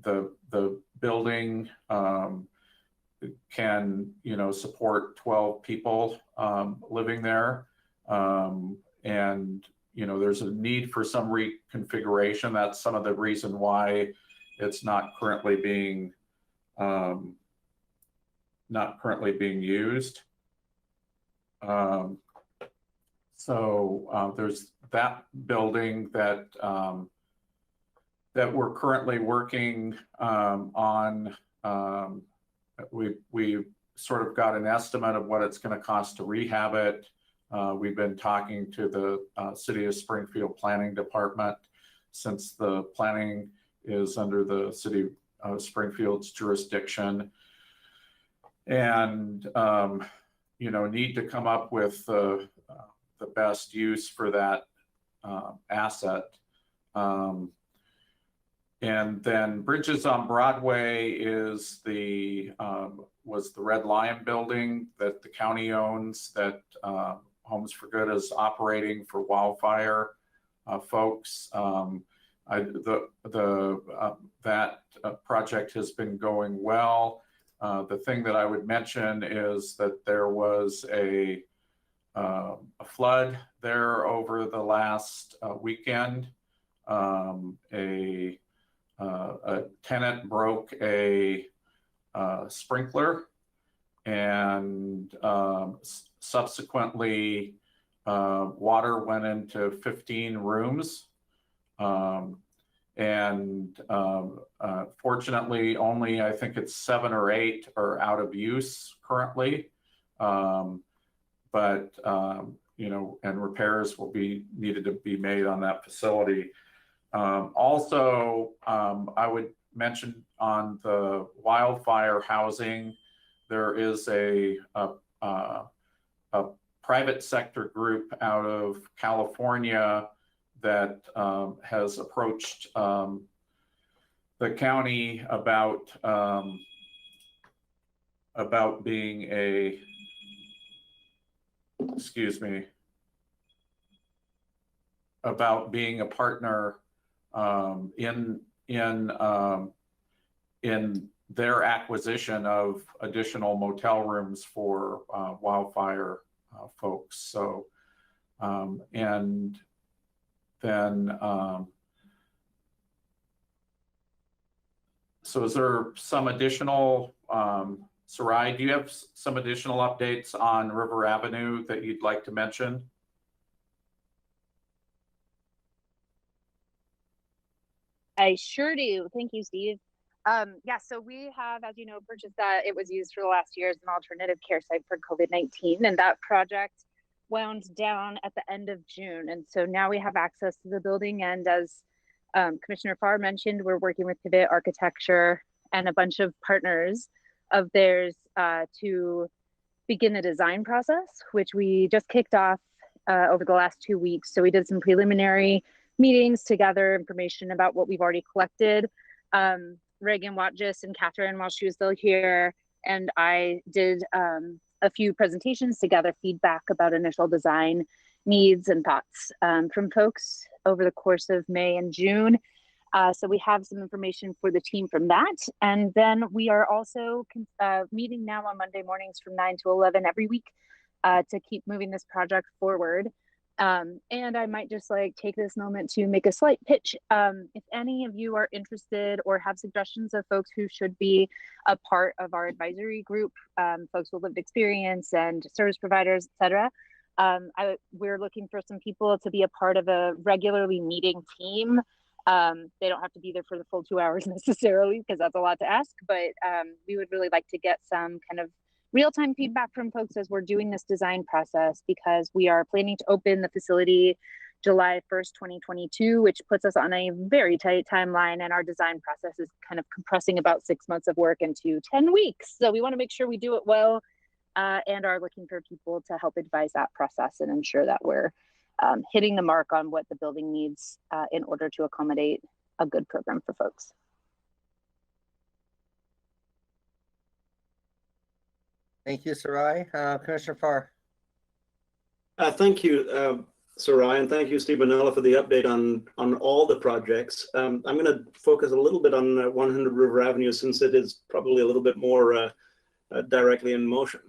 the building can, support 12 people living there. And, there's a need for some reconfiguration. That's some of the reason why it's not currently being used. So there's that building that we're currently working on. We sort of got an estimate of what it's going to cost to rehab it. We've been talking to the City of Springfield Planning Department, since the planning is under the City of Springfield's jurisdiction, and need to come up with the best use for that asset. And then Bridges on Broadway is was the Red Lion building that the county owns, that Homes for Good is operating for wildfire folks. That project has been going well. The thing that I would mention is that there was a flood there over the last weekend. A tenant broke a sprinkler, and subsequently water went into 15 rooms. Fortunately, only I think it's 7 or 8 are out of use currently. And repairs will be needed to be made on that facility. Also, I would mention on the wildfire housing, there is a private sector group out of California that has approached the county about being a, about being a partner in their acquisition of additional motel rooms for wildfire folks. So, and then, so is there some additional, Sarai, do you have some additional updates on River Avenue that you'd like to mention? I sure do. Thank you, Steve. Yeah, so we have, as you know, purchased that. It was used for the last year as an alternative care site for COVID-19, and that project wound down at the end of June. And so now we have access to the building, and as Commissioner Farr mentioned we're working with Pivot Architecture and a bunch of partners of theirs to begin the design process, which we just kicked off over the last 2 weeks. So we did some preliminary meetings to gather information about what we've already collected. Reagan Watgis and Catherine, while she was still here, and I did a few presentations to gather feedback about initial design needs and thoughts from folks over the course of May and June. So we have some information for the team from that. And then we are also meeting now on Monday mornings from 9 to 11 every week to keep moving this project forward. And I might just like take this moment to make a slight pitch. If any of you are interested or have suggestions of folks who should be a part of our advisory group, folks with lived experience and service providers, etc. We're looking for some people to be a part of a regularly meeting team. They don't have to be there for the full 2 hours necessarily, because that's a lot to ask, but we would really like to get some kind of real-time feedback from folks as we're doing this design process, because we are planning to open the facility July 1st, 2022, which puts us on a very tight timeline, and our design process is kind of compressing about 6 months of work into 10 weeks. So we want to make sure we do it well and are looking for people to help advise that process and ensure that we're hitting the mark on what the building needs in order to accommodate a good program for folks. Thank you, Sarai. Commissioner Farr. Thank you, Sarai, and thank you, Steve Manella, for the update on all the projects. I'm going to focus a little bit on 100 River Avenue, since it is probably a little bit more directly in motion.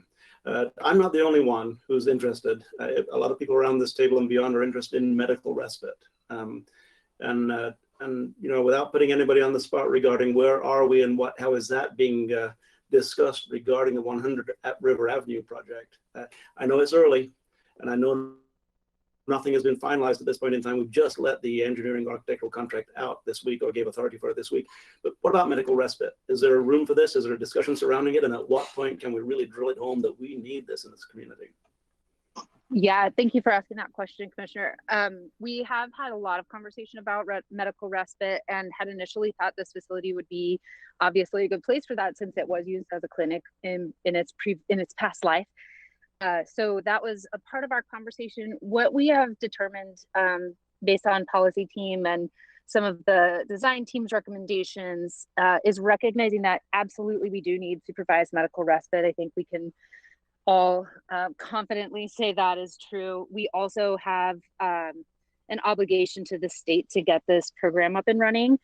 I'm not the only one who's interested. A lot of people around this table and beyond are interested in medical respite. And you know, without putting anybody on the spot regarding where are we and how is that being discussed regarding the 100 River Avenue project. I know it's early, and I know nothing has been finalized at this point in time. We've just let the engineering architectural contract out this week, or gave authority for it this week. But what about medical respite? Is there a room for this? Is there a discussion surrounding it? And at what point can we really drill it home that we need this in this community? Yeah, thank you for asking that question, Commissioner. We have had a lot of conversation about medical respite, and had initially thought this facility would be obviously a good place for that, since it was used as a clinic in its past life. So that was a part of our conversation. What we have determined based on policy team and some of the design team's recommendations is recognizing that absolutely we do need supervised medical respite. I think we can all confidently say that is true. We also have an obligation to the state to get this program up and running,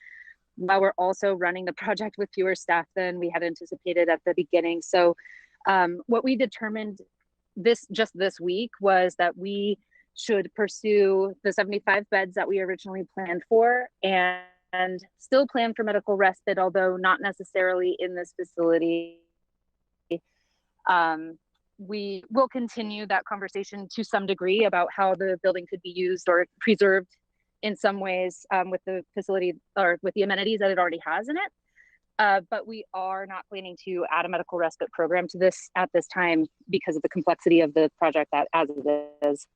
while we're also running the project with fewer staff than we had anticipated at the beginning. So what we determined this week was that we should pursue the 75 beds that we originally planned for, and still plan for medical respite, although not necessarily in this facility. We will continue that conversation to some degree about how the building could be used or preserved in some ways with the facility or with the amenities that it already has in it. But we are not planning to add a medical respite program to this at this time because of the complexity of the project as it is.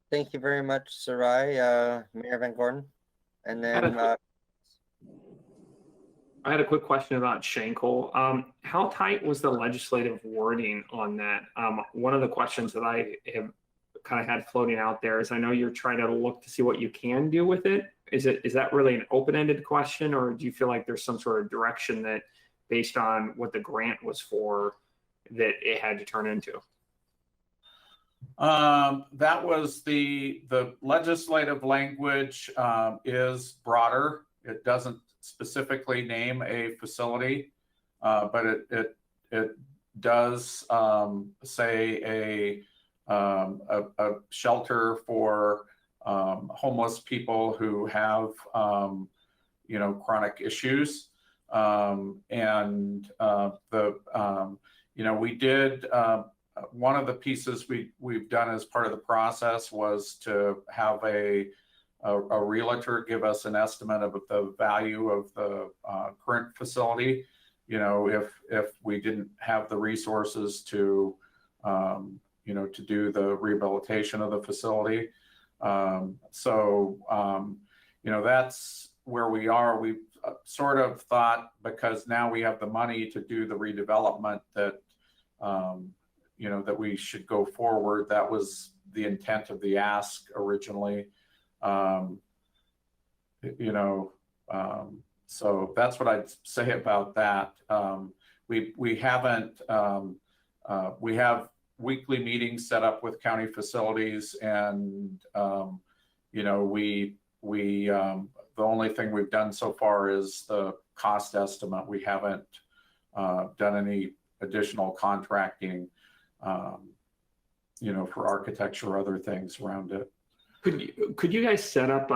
Thank you very much, Sarai. Mayor Van Gordon. And then I had a quick question about Schenkel. How tight was the legislative wording on that? One of the questions that I have kind of had floating out there is, I know you're trying to look to see what you can do with it. Is that really an open-ended question, or do you feel like there's some sort of direction that, based on what the grant was for, that it had to turn into? That was the legislative language is broader. It doesn't specifically name a facility, but it does say a shelter for homeless people who have chronic issues, we did one of the pieces we've done as part of the process was to have a realtor give us an estimate of the value of the current facility. If we didn't have the resources to to do the rehabilitation of the facility. That's where we are. We sort of thought, because now we have the money to do the redevelopment, that that we should go forward. That was the intent of the ask originally. So that's what I'd say about that. We haven't. We have weekly meetings set up with county facilities, and the only thing we've done so far is the cost estimate. We haven't done any additional contracting, for architecture or other things around it. Could you guys set up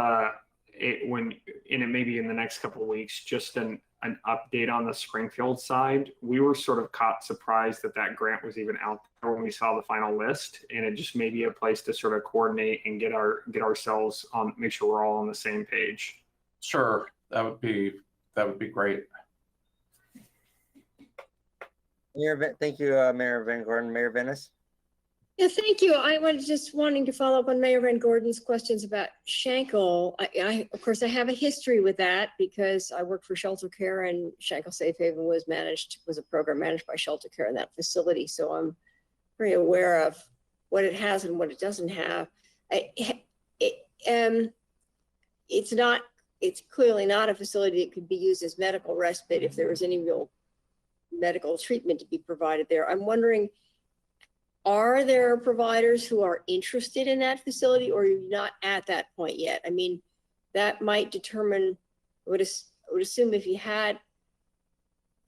maybe in the next couple of weeks, just an update on the Springfield side? We were sort of caught surprised that grant was even out there when we saw the final list, and it just may be a place to sort of coordinate and get ourselves on, make sure we're all on the same page. Sure, that would be great. Thank you, Mayor Van Gordon. Mayor Venus. Yeah, thank you. I was just wanting to follow up on Mayor Van Gordon's questions about Schenkel. Of course, I have a history with that because I worked for Shelter Care, and Schenkel Safe Haven was a program managed by Shelter Care in that facility. So I'm very aware of what it has and what it doesn't have. It's clearly not a facility that could be used as medical respite if there was any real medical treatment to be provided there. I'm wondering, are there providers who are interested in that facility, or are you not at that point yet? I mean, that might determine, I would assume if you had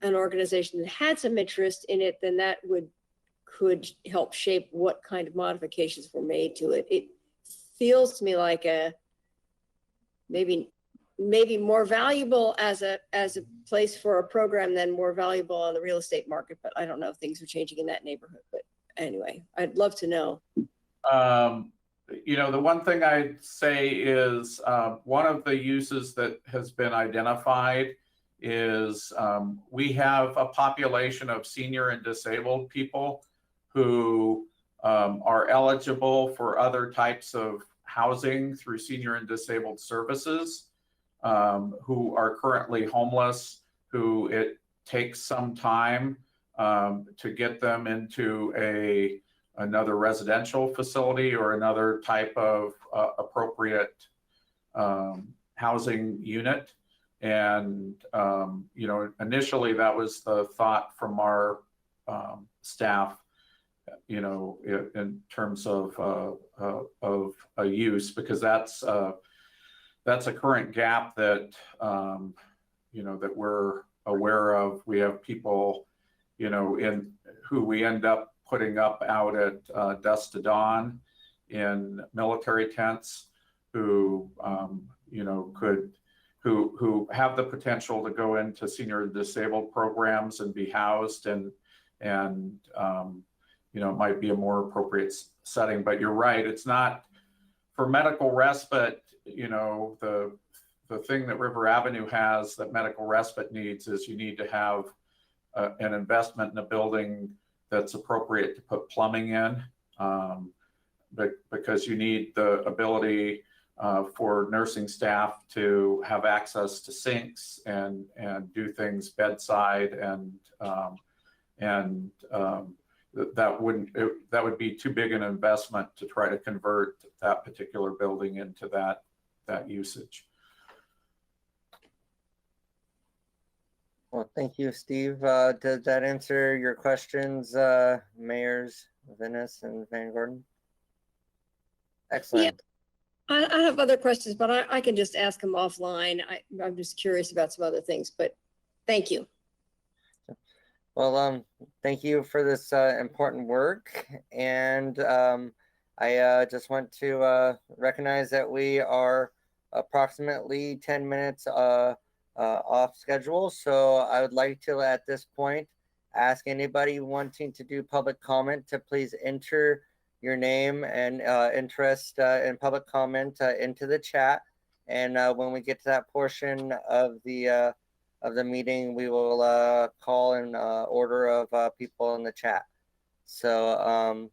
an organization that had some interest in it, then that could help shape what kind of modifications were made to it. It feels to me like maybe more valuable as a place for a program than more valuable on the real estate market, but I don't know if things are changing in that neighborhood. But anyway, I'd love to know. The one thing I'd say is one of the uses that has been identified is we have a population of senior and disabled people who are eligible for other types of housing through senior and disabled services, who are currently homeless, who it takes some time to get them into another residential facility or another type of appropriate housing unit. And, initially that was the thought from our staff, in terms of a use, because that's a current gap that, that we're aware of. We have people, who we end up putting up out at dusk to dawn in military tents, who who have the potential to go into senior disabled programs and be housed, and it might be a more appropriate setting. But you're right, it's not for medical respite. The thing that River Avenue has that medical respite needs is you need to have an investment in a building that's appropriate to put plumbing in, because you need the ability for nursing staff to have access to sinks and do things bedside, and that would be too big an investment to try to convert that particular building into that usage. Well, thank you, Steve. Does that answer your questions, Mayors Venus and Van Gordon? Excellent. Yeah. I have other questions, but I can just ask them offline. I'm just curious about some other things, but thank you. Well, thank you for this important work. And I just want to recognize that we are approximately 10 minutes off schedule. So I would like to, at this point, ask anybody wanting to do public comment to please enter your name and interest in public comment into the chat. And when we get to that portion of the meeting, we will call in order of people in the chat. So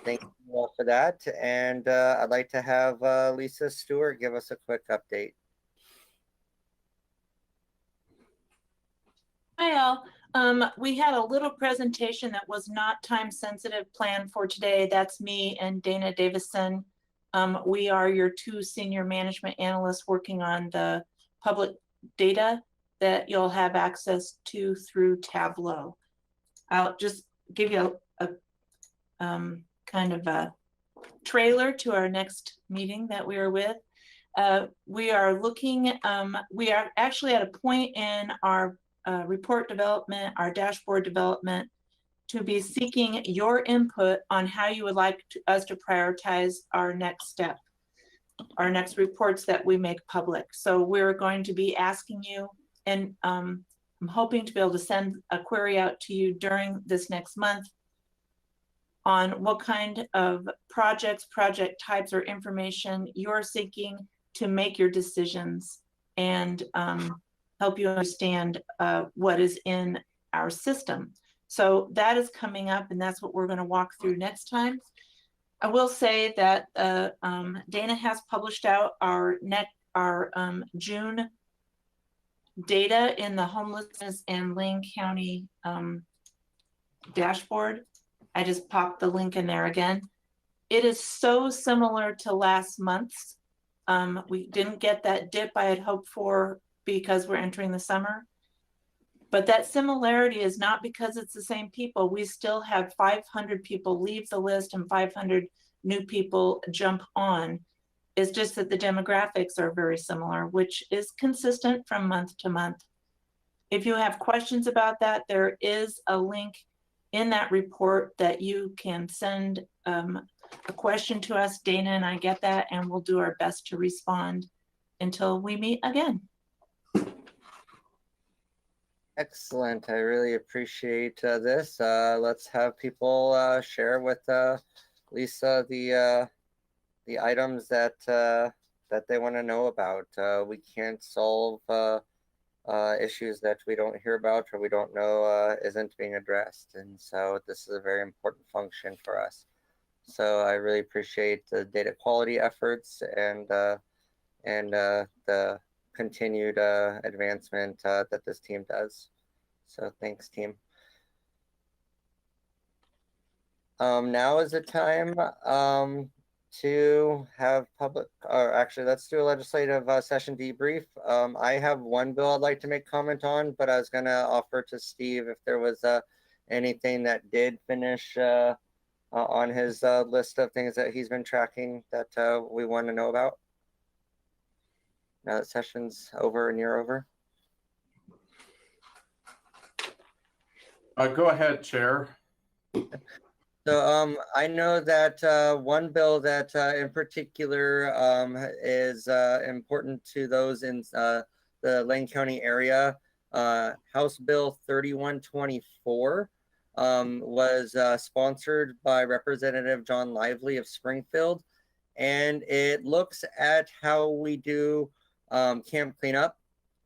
thank you all for that. And I'd like to have Lisa Stewart give us a quick update. Hi all. We had a little presentation that was not time sensitive planned for today. That's me and Dana Davison. We are your two senior management analysts working on the public data that you'll have access to through Tableau. I'll just give you a kind of a trailer to our next meeting that we are with. We are looking, we are actually at a point in our report development, our dashboard development, to be seeking your input on how you would like us to prioritize our next step, our next reports that we make public. So we're going to be asking you, and I'm hoping to be able to send a query out to you during this next month on what kind of projects, project types, or information you're seeking to make your decisions, and help you understand what is in our system. So that is coming up, and that's what we're going to walk through next time. I will say that Dana has published out our June data in the homelessness and Lane County dashboard. I just popped the link in there again. It is so similar to last month's. We didn't get that dip I had hoped for because we're entering the summer. But that similarity is not because it's the same people. We still have 500 people leave the list and 500 new people jump on. It's just that the demographics are very similar, which is consistent from month to month. If you have questions about that, there is a link in that report that you can send a question to us. Dana and I get that, and we'll do our best to respond until we meet again. Excellent. I really appreciate this. Let's have people share with Lisa the items that that they want to know about. We can't solve issues that we don't hear about or we don't know isn't being addressed, and so this is a very important function for us. So I really appreciate the data quality efforts and the continued advancement that this team does. So thanks, team. Now is the time to have public, or actually let's do a legislative session debrief. I have one bill I'd like to make comment on, but I was gonna offer to Steve if there was anything that did finish on his list of things that he's been tracking that we want to know about. Now that session's over and you're over. Go ahead, Chair. So I know that one bill that in particular is important to those in the Lane County area, House Bill 3124, was sponsored by Representative John Lively of Springfield, and it looks at how we do camp cleanup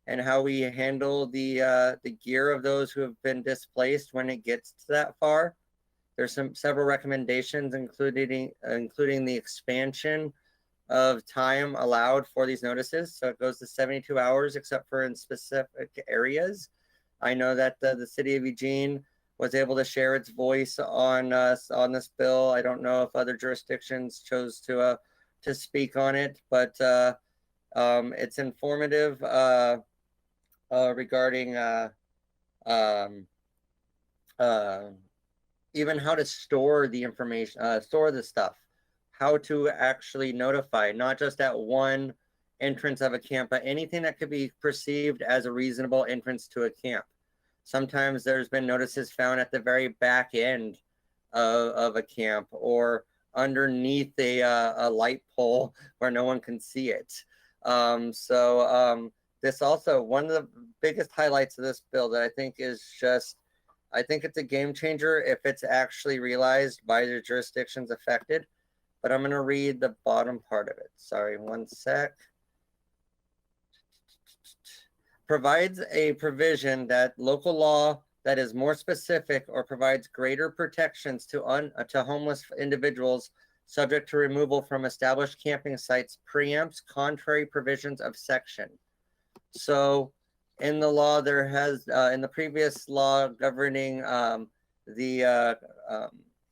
and how we handle the gear of those who have been displaced when it gets to that far. There's several recommendations, including the expansion of time allowed for these notices. So it goes to 72 hours, except for in specific areas. I know that the city of Eugene was able to share its voice on this bill. I don't know if other jurisdictions chose to speak on it, but it's informative regarding even how to store the information, store the stuff, how to actually notify, not just at one entrance of a camp, but anything that could be perceived as a reasonable entrance to a camp. Sometimes there's been notices found at the very back end of a camp or underneath a light pole where no one can see it. This also, one of the biggest highlights of this bill that I think is just, I think it's a game changer if it's actually realized by the jurisdictions affected, but I'm gonna read the bottom part of it. Sorry, one sec. Provides a provision that local law that is more specific or provides greater protections to homeless individuals subject to removal from established camping sites preempts contrary provisions of section. So in the law, there has, in the previous law governing the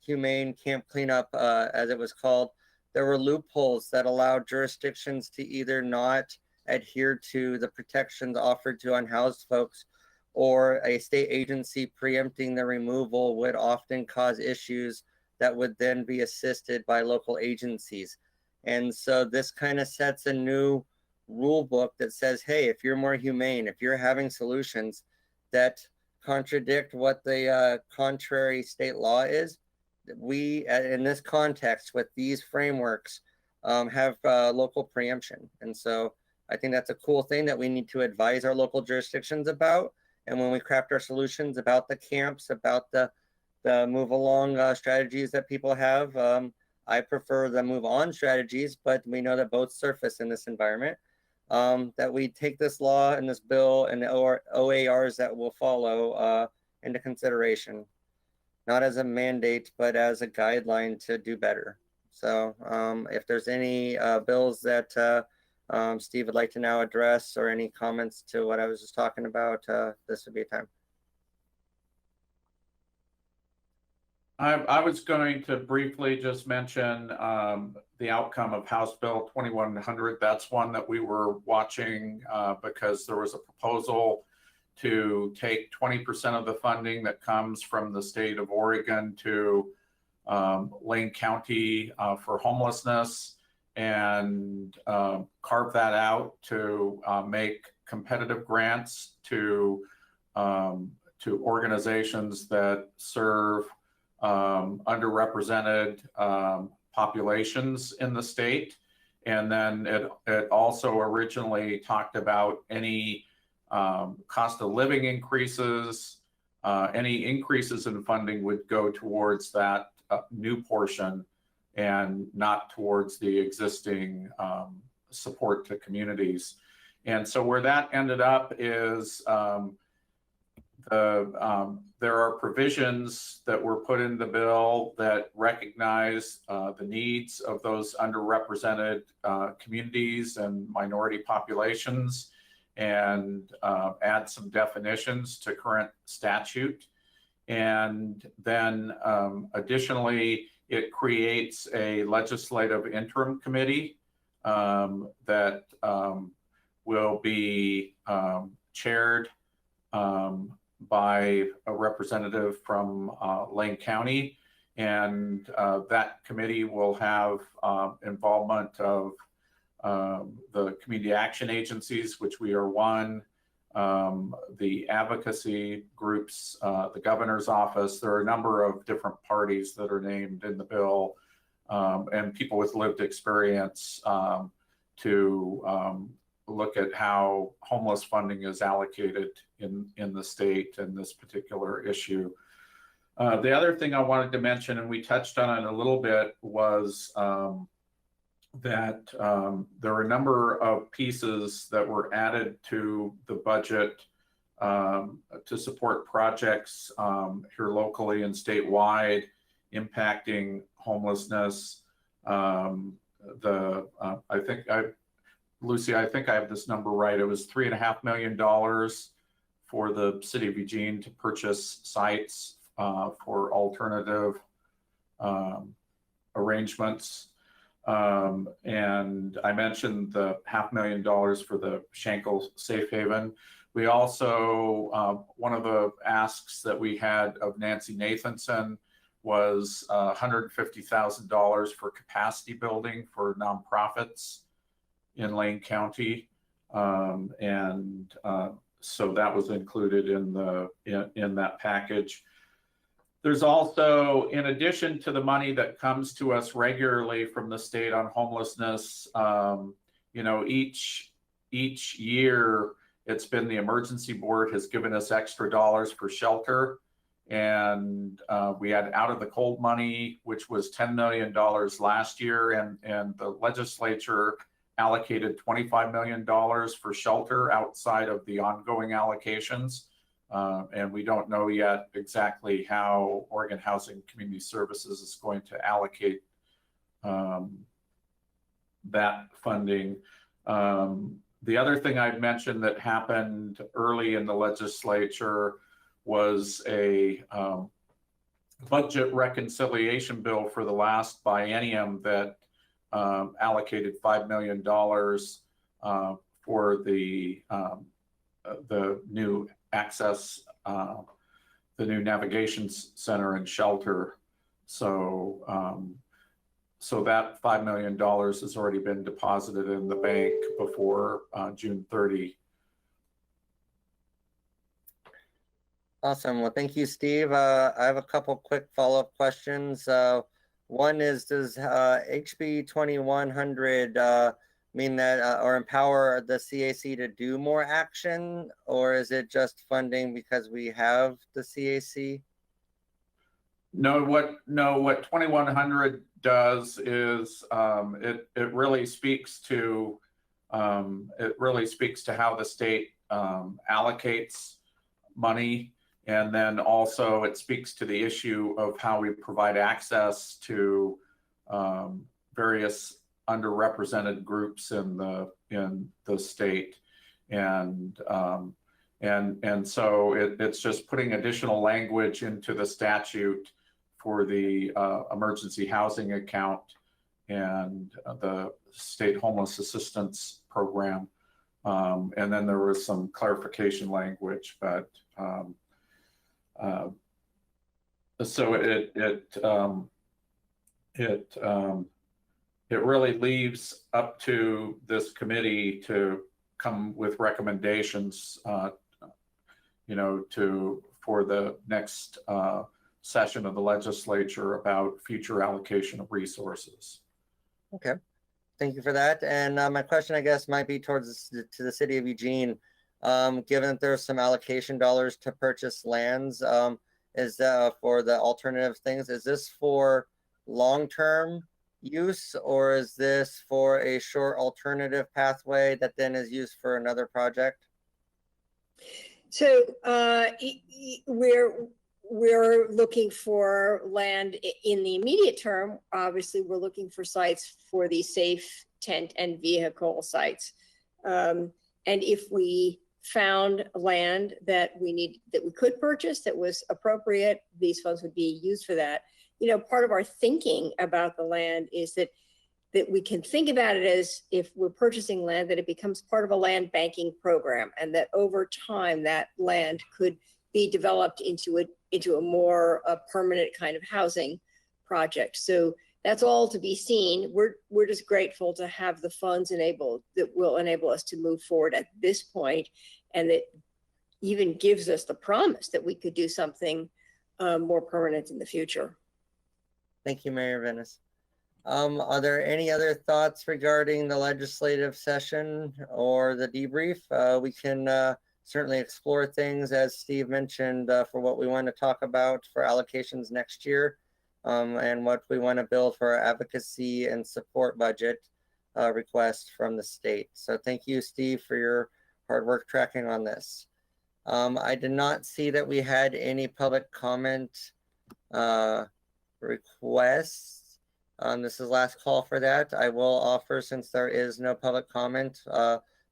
humane camp cleanup, as it was called, there were loopholes that allowed jurisdictions to either not adhere to the protections offered to unhoused folks, or a state agency preempting the removal would often cause issues that would then be assisted by local agencies. And so this kind of sets a new rule book that says, hey, if you're more humane, if you're having solutions that contradict what the contrary state law is, we, in this context with these frameworks, have local preemption. And so I think that's a cool thing that we need to advise our local jurisdictions about. And when we craft our solutions about the camps, about the move along strategies that people have, I prefer the move on strategies, but we know that both surface in this environment. That we take this law and this bill and the OARs that will follow into consideration, not as a mandate, but as a guideline to do better. So if there's any bills that Steve would like to now address, or any comments to what I was just talking about, this would be a time. I was going to briefly just mention the outcome of House Bill 2100. That's one that we were watching because there was a proposal to take 20% of the funding that comes from the state of Oregon to Lane County for homelessness, and carve that out to make competitive grants to organizations that serve underrepresented populations in the state. And then it also originally talked about any cost of living increases, any increases in funding would go towards that new portion and not towards the existing support to communities. And so where that ended up is there are provisions that were put in the bill that recognize the needs of those underrepresented communities and minority populations, and add some definitions to current statute. And then additionally, it creates a legislative interim committee that will be chaired by a representative from Lane County. And that committee will have involvement of the community action agencies, which we are one, the advocacy groups, the governor's office. There are a number of different parties that are named in the bill, and people with lived experience to look at how homeless funding is allocated in the state in this particular issue. The other thing I wanted to mention, and we touched on it a little bit, was that there were a number of pieces that were added to the budget to support projects here locally and statewide impacting homelessness. Lucy, I think I have this number right. It was $3.5 million for the city of Eugene to purchase sites for alternative arrangements. And I mentioned the $500,000 for the Shankle Safe Haven. We also, one of the asks that we had of Nancy Nathanson was $150,000 for capacity building for nonprofits in Lane County. So that was included in that package. There's also, in addition to the money that comes to us regularly from the state on homelessness, each year it's been the emergency board has given us extra dollars for shelter. And we had out of the cold money, which was $10 million last year, and the legislature allocated $25 million for shelter outside of the ongoing allocations And we don't know yet exactly how Oregon Housing Community Services is going to allocate that funding. The other thing I'd mentioned that happened early in the legislature was a budget reconciliation bill for the last biennium that allocated $5 million for the new access, the new navigation center and shelter. So so that $5 million has already been deposited in the bank before June 30. Awesome. Well, thank you, Steve. I have a couple quick follow-up questions. One is, does HB 2100 mean that or empower the CAC to do more action, or is it just funding because we have the CAC? No, what 2100 does is it really speaks to how the state allocates money, and then also it speaks to the issue of how we provide access to various underrepresented groups in the state, and so it's just putting additional language into the statute for the emergency housing account and the state homeless assistance program, and then there was some clarification language, but so it really leaves up to this committee to come with recommendations, for the next session of the legislature about future allocation of resources. Okay, thank you for that. And my question, I guess, might be towards to the city of Eugene. Given that there's some allocation dollars to purchase lands, is for the alternative things, is this for long-term use, or is this for a short alternative pathway that then is used for another project? So we're looking for land in the immediate term. Obviously, we're looking for sites for the safe tent and vehicle sites. And if we found land that we could purchase that was appropriate, these funds would be used for that. Part of our thinking about the land is that we can think about it as, if we're purchasing land, that it becomes part of a land banking program, and that over time that land could be developed into a more permanent kind of housing project. So that's all to be seen. We're just grateful to have the funds that will enable us to move forward at this point, and that even gives us the promise that we could do something more permanent in the future. Thank you, Mayor Venice. Are there any other thoughts regarding the legislative session or the debrief? We can certainly explore things, as Steve mentioned, for what we want to talk about for allocations next year, and what we want to build for our advocacy and support budget request from the state. So thank you, Steve, for your hard work tracking on this. I did not see that we had any public comment requests. This is last call for that. I will offer, since there is no public comment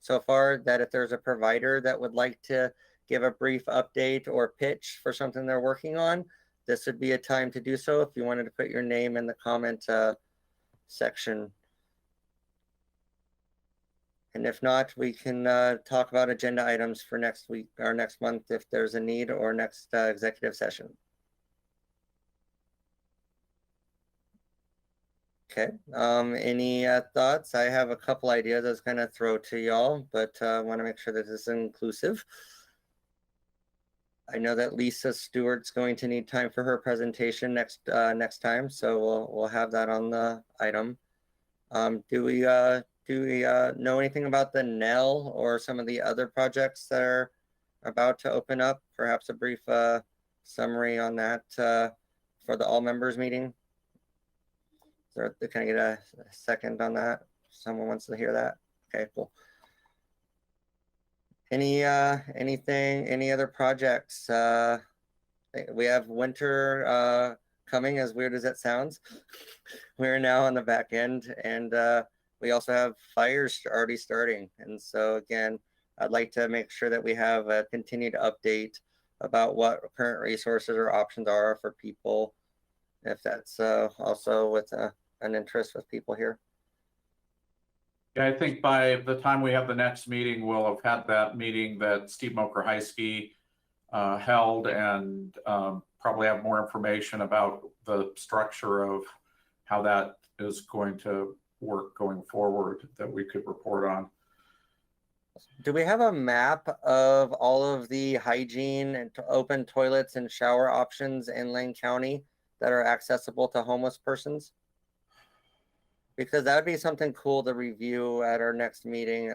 so far, that if there's a provider that would like to give a brief update or pitch for something they're working on, this would be a time to do so if you wanted to put your name in the comment section. And if not, we can talk about agenda items for next week or next month if there's a need, or next executive session. Okay, any thoughts? I have a couple ideas I was gonna throw to y'all, but I wanna make sure that this is inclusive. I know that Lisa Stewart's going to need time for her presentation next time, so we'll have that on the item. Do we know anything about the NEL or some of the other projects that are about to open up? Perhaps a brief summary on that for the all members meeting. So can I get a second on that? Someone wants to hear that? Okay, cool. Any any other projects? We have winter coming, as weird as that sounds. We're now on the back end, and we also have fires already starting. And so again, I'd like to make sure that we have a continued update about what current resources or options are for people, if that's also with an interest with people here. Yeah, I think by the time we have the next meeting, we'll have had that meeting that Steve Moker-Heisky held, and probably have more information about the structure of how that is going to work going forward that we could report on. Do we have a map of all of the hygiene and open toilets and shower options in Lane County that are accessible to homeless persons? Because that would be something cool to review at our next meeting.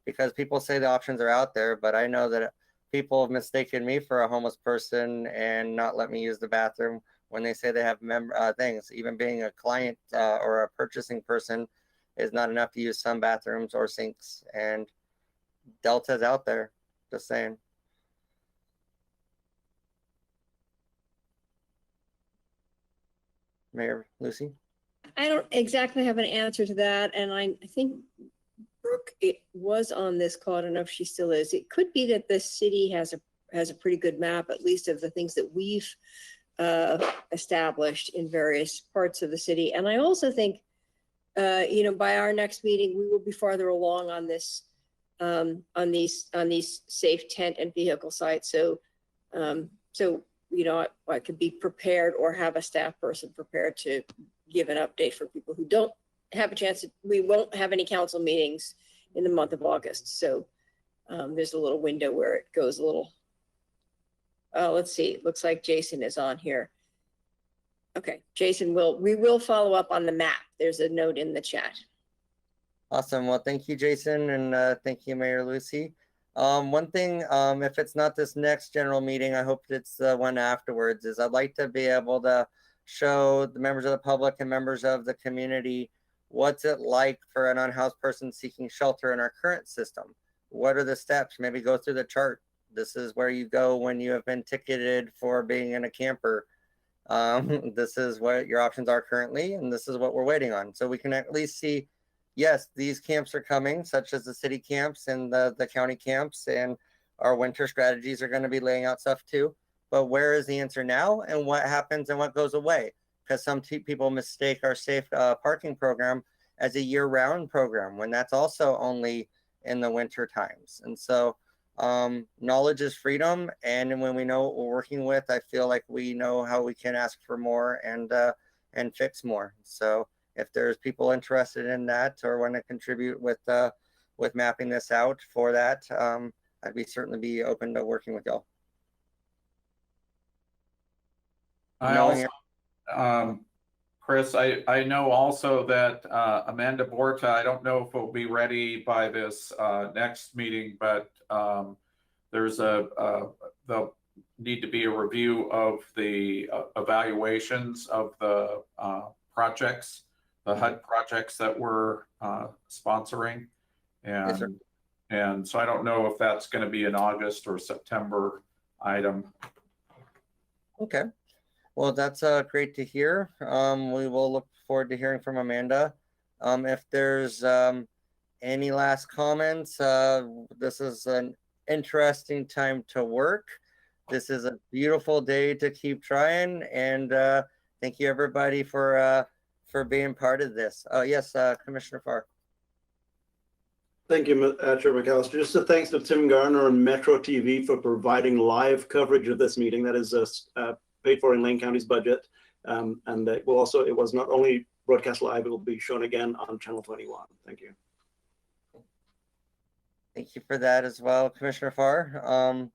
Because people say the options are out there, but I know that people have mistaken me for a homeless person and not let me use the bathroom when they say they have things. Even being a client or a purchasing person is not enough to use some bathrooms or sinks. And Delta's out there, just saying. Mayor Lucy? I don't exactly have an answer to that, and I think Brooke, it was on this call. I don't know if she still is. It could be that the city has a pretty good map, at least of the things that we've established in various parts of the city. And I also think, by our next meeting, we will be farther along on this, on these safe tent and vehicle sites. So, I could be prepared or have a staff person prepared to give an update for people who don't have a chance. We won't have any council meetings in the month of August. So there's a little window where it goes a little, let's see, it looks like Jason is on here. Okay, Jason, we will follow up on the map. There's a note in the chat. Awesome. Well, thank you, Jason, and thank you, Mayor Lucy. One thing, if it's not this next general meeting, I hope it's the one afterwards, is I'd like to be able to show the members of the public and members of the community what's it like for an unhoused person seeking shelter in our current system. What are the steps? Maybe go through the chart. This is where you go when you have been ticketed for being in a camper. This is what your options are currently, and this is what we're waiting on. So we can at least see, yes, these camps are coming, such as the city camps and the county camps, and our winter strategies are going to be laying out stuff too. But where is the answer now, and what happens and what goes away? Because some people mistake our safe parking program as a year-round program, when that's also only in the winter times. And so knowledge is freedom, and when we know what we're working with, I feel like we know how we can ask for more and fix more. So if there's people interested in that or want to contribute with mapping this out for that, I'd certainly be open to working with y'all. I also, Chris, I know also that Amanda Borta, I don't know if we'll be ready by this next meeting, but there's there'll need to be a review of the evaluations of the projects, the HUD projects that we're sponsoring. Yes, sir. And so I don't know if that's going to be an August or September item. Okay. Well, that's great to hear. We will look forward to hearing from Amanda. If there's any last comments, this is an interesting time to work. This is a beautiful day to keep trying, and thank you everybody for being part of this. Oh yes, Commissioner Farr. Thank you, Chair McAllister. Just a thanks to Tim Garner and Metro TV for providing live coverage of this meeting. That is paid for in Lane County's budget. And it was not only broadcast live, it will be shown again on Channel 21. Thank you. Thank you for that as well, Commissioner Farr.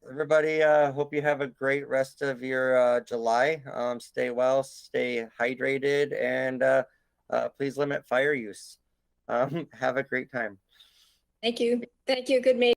Everybody, hope you have a great rest of your July. Stay well, stay hydrated, and please limit fire use. Have a great time. Thank you. Thank you. Good meeting.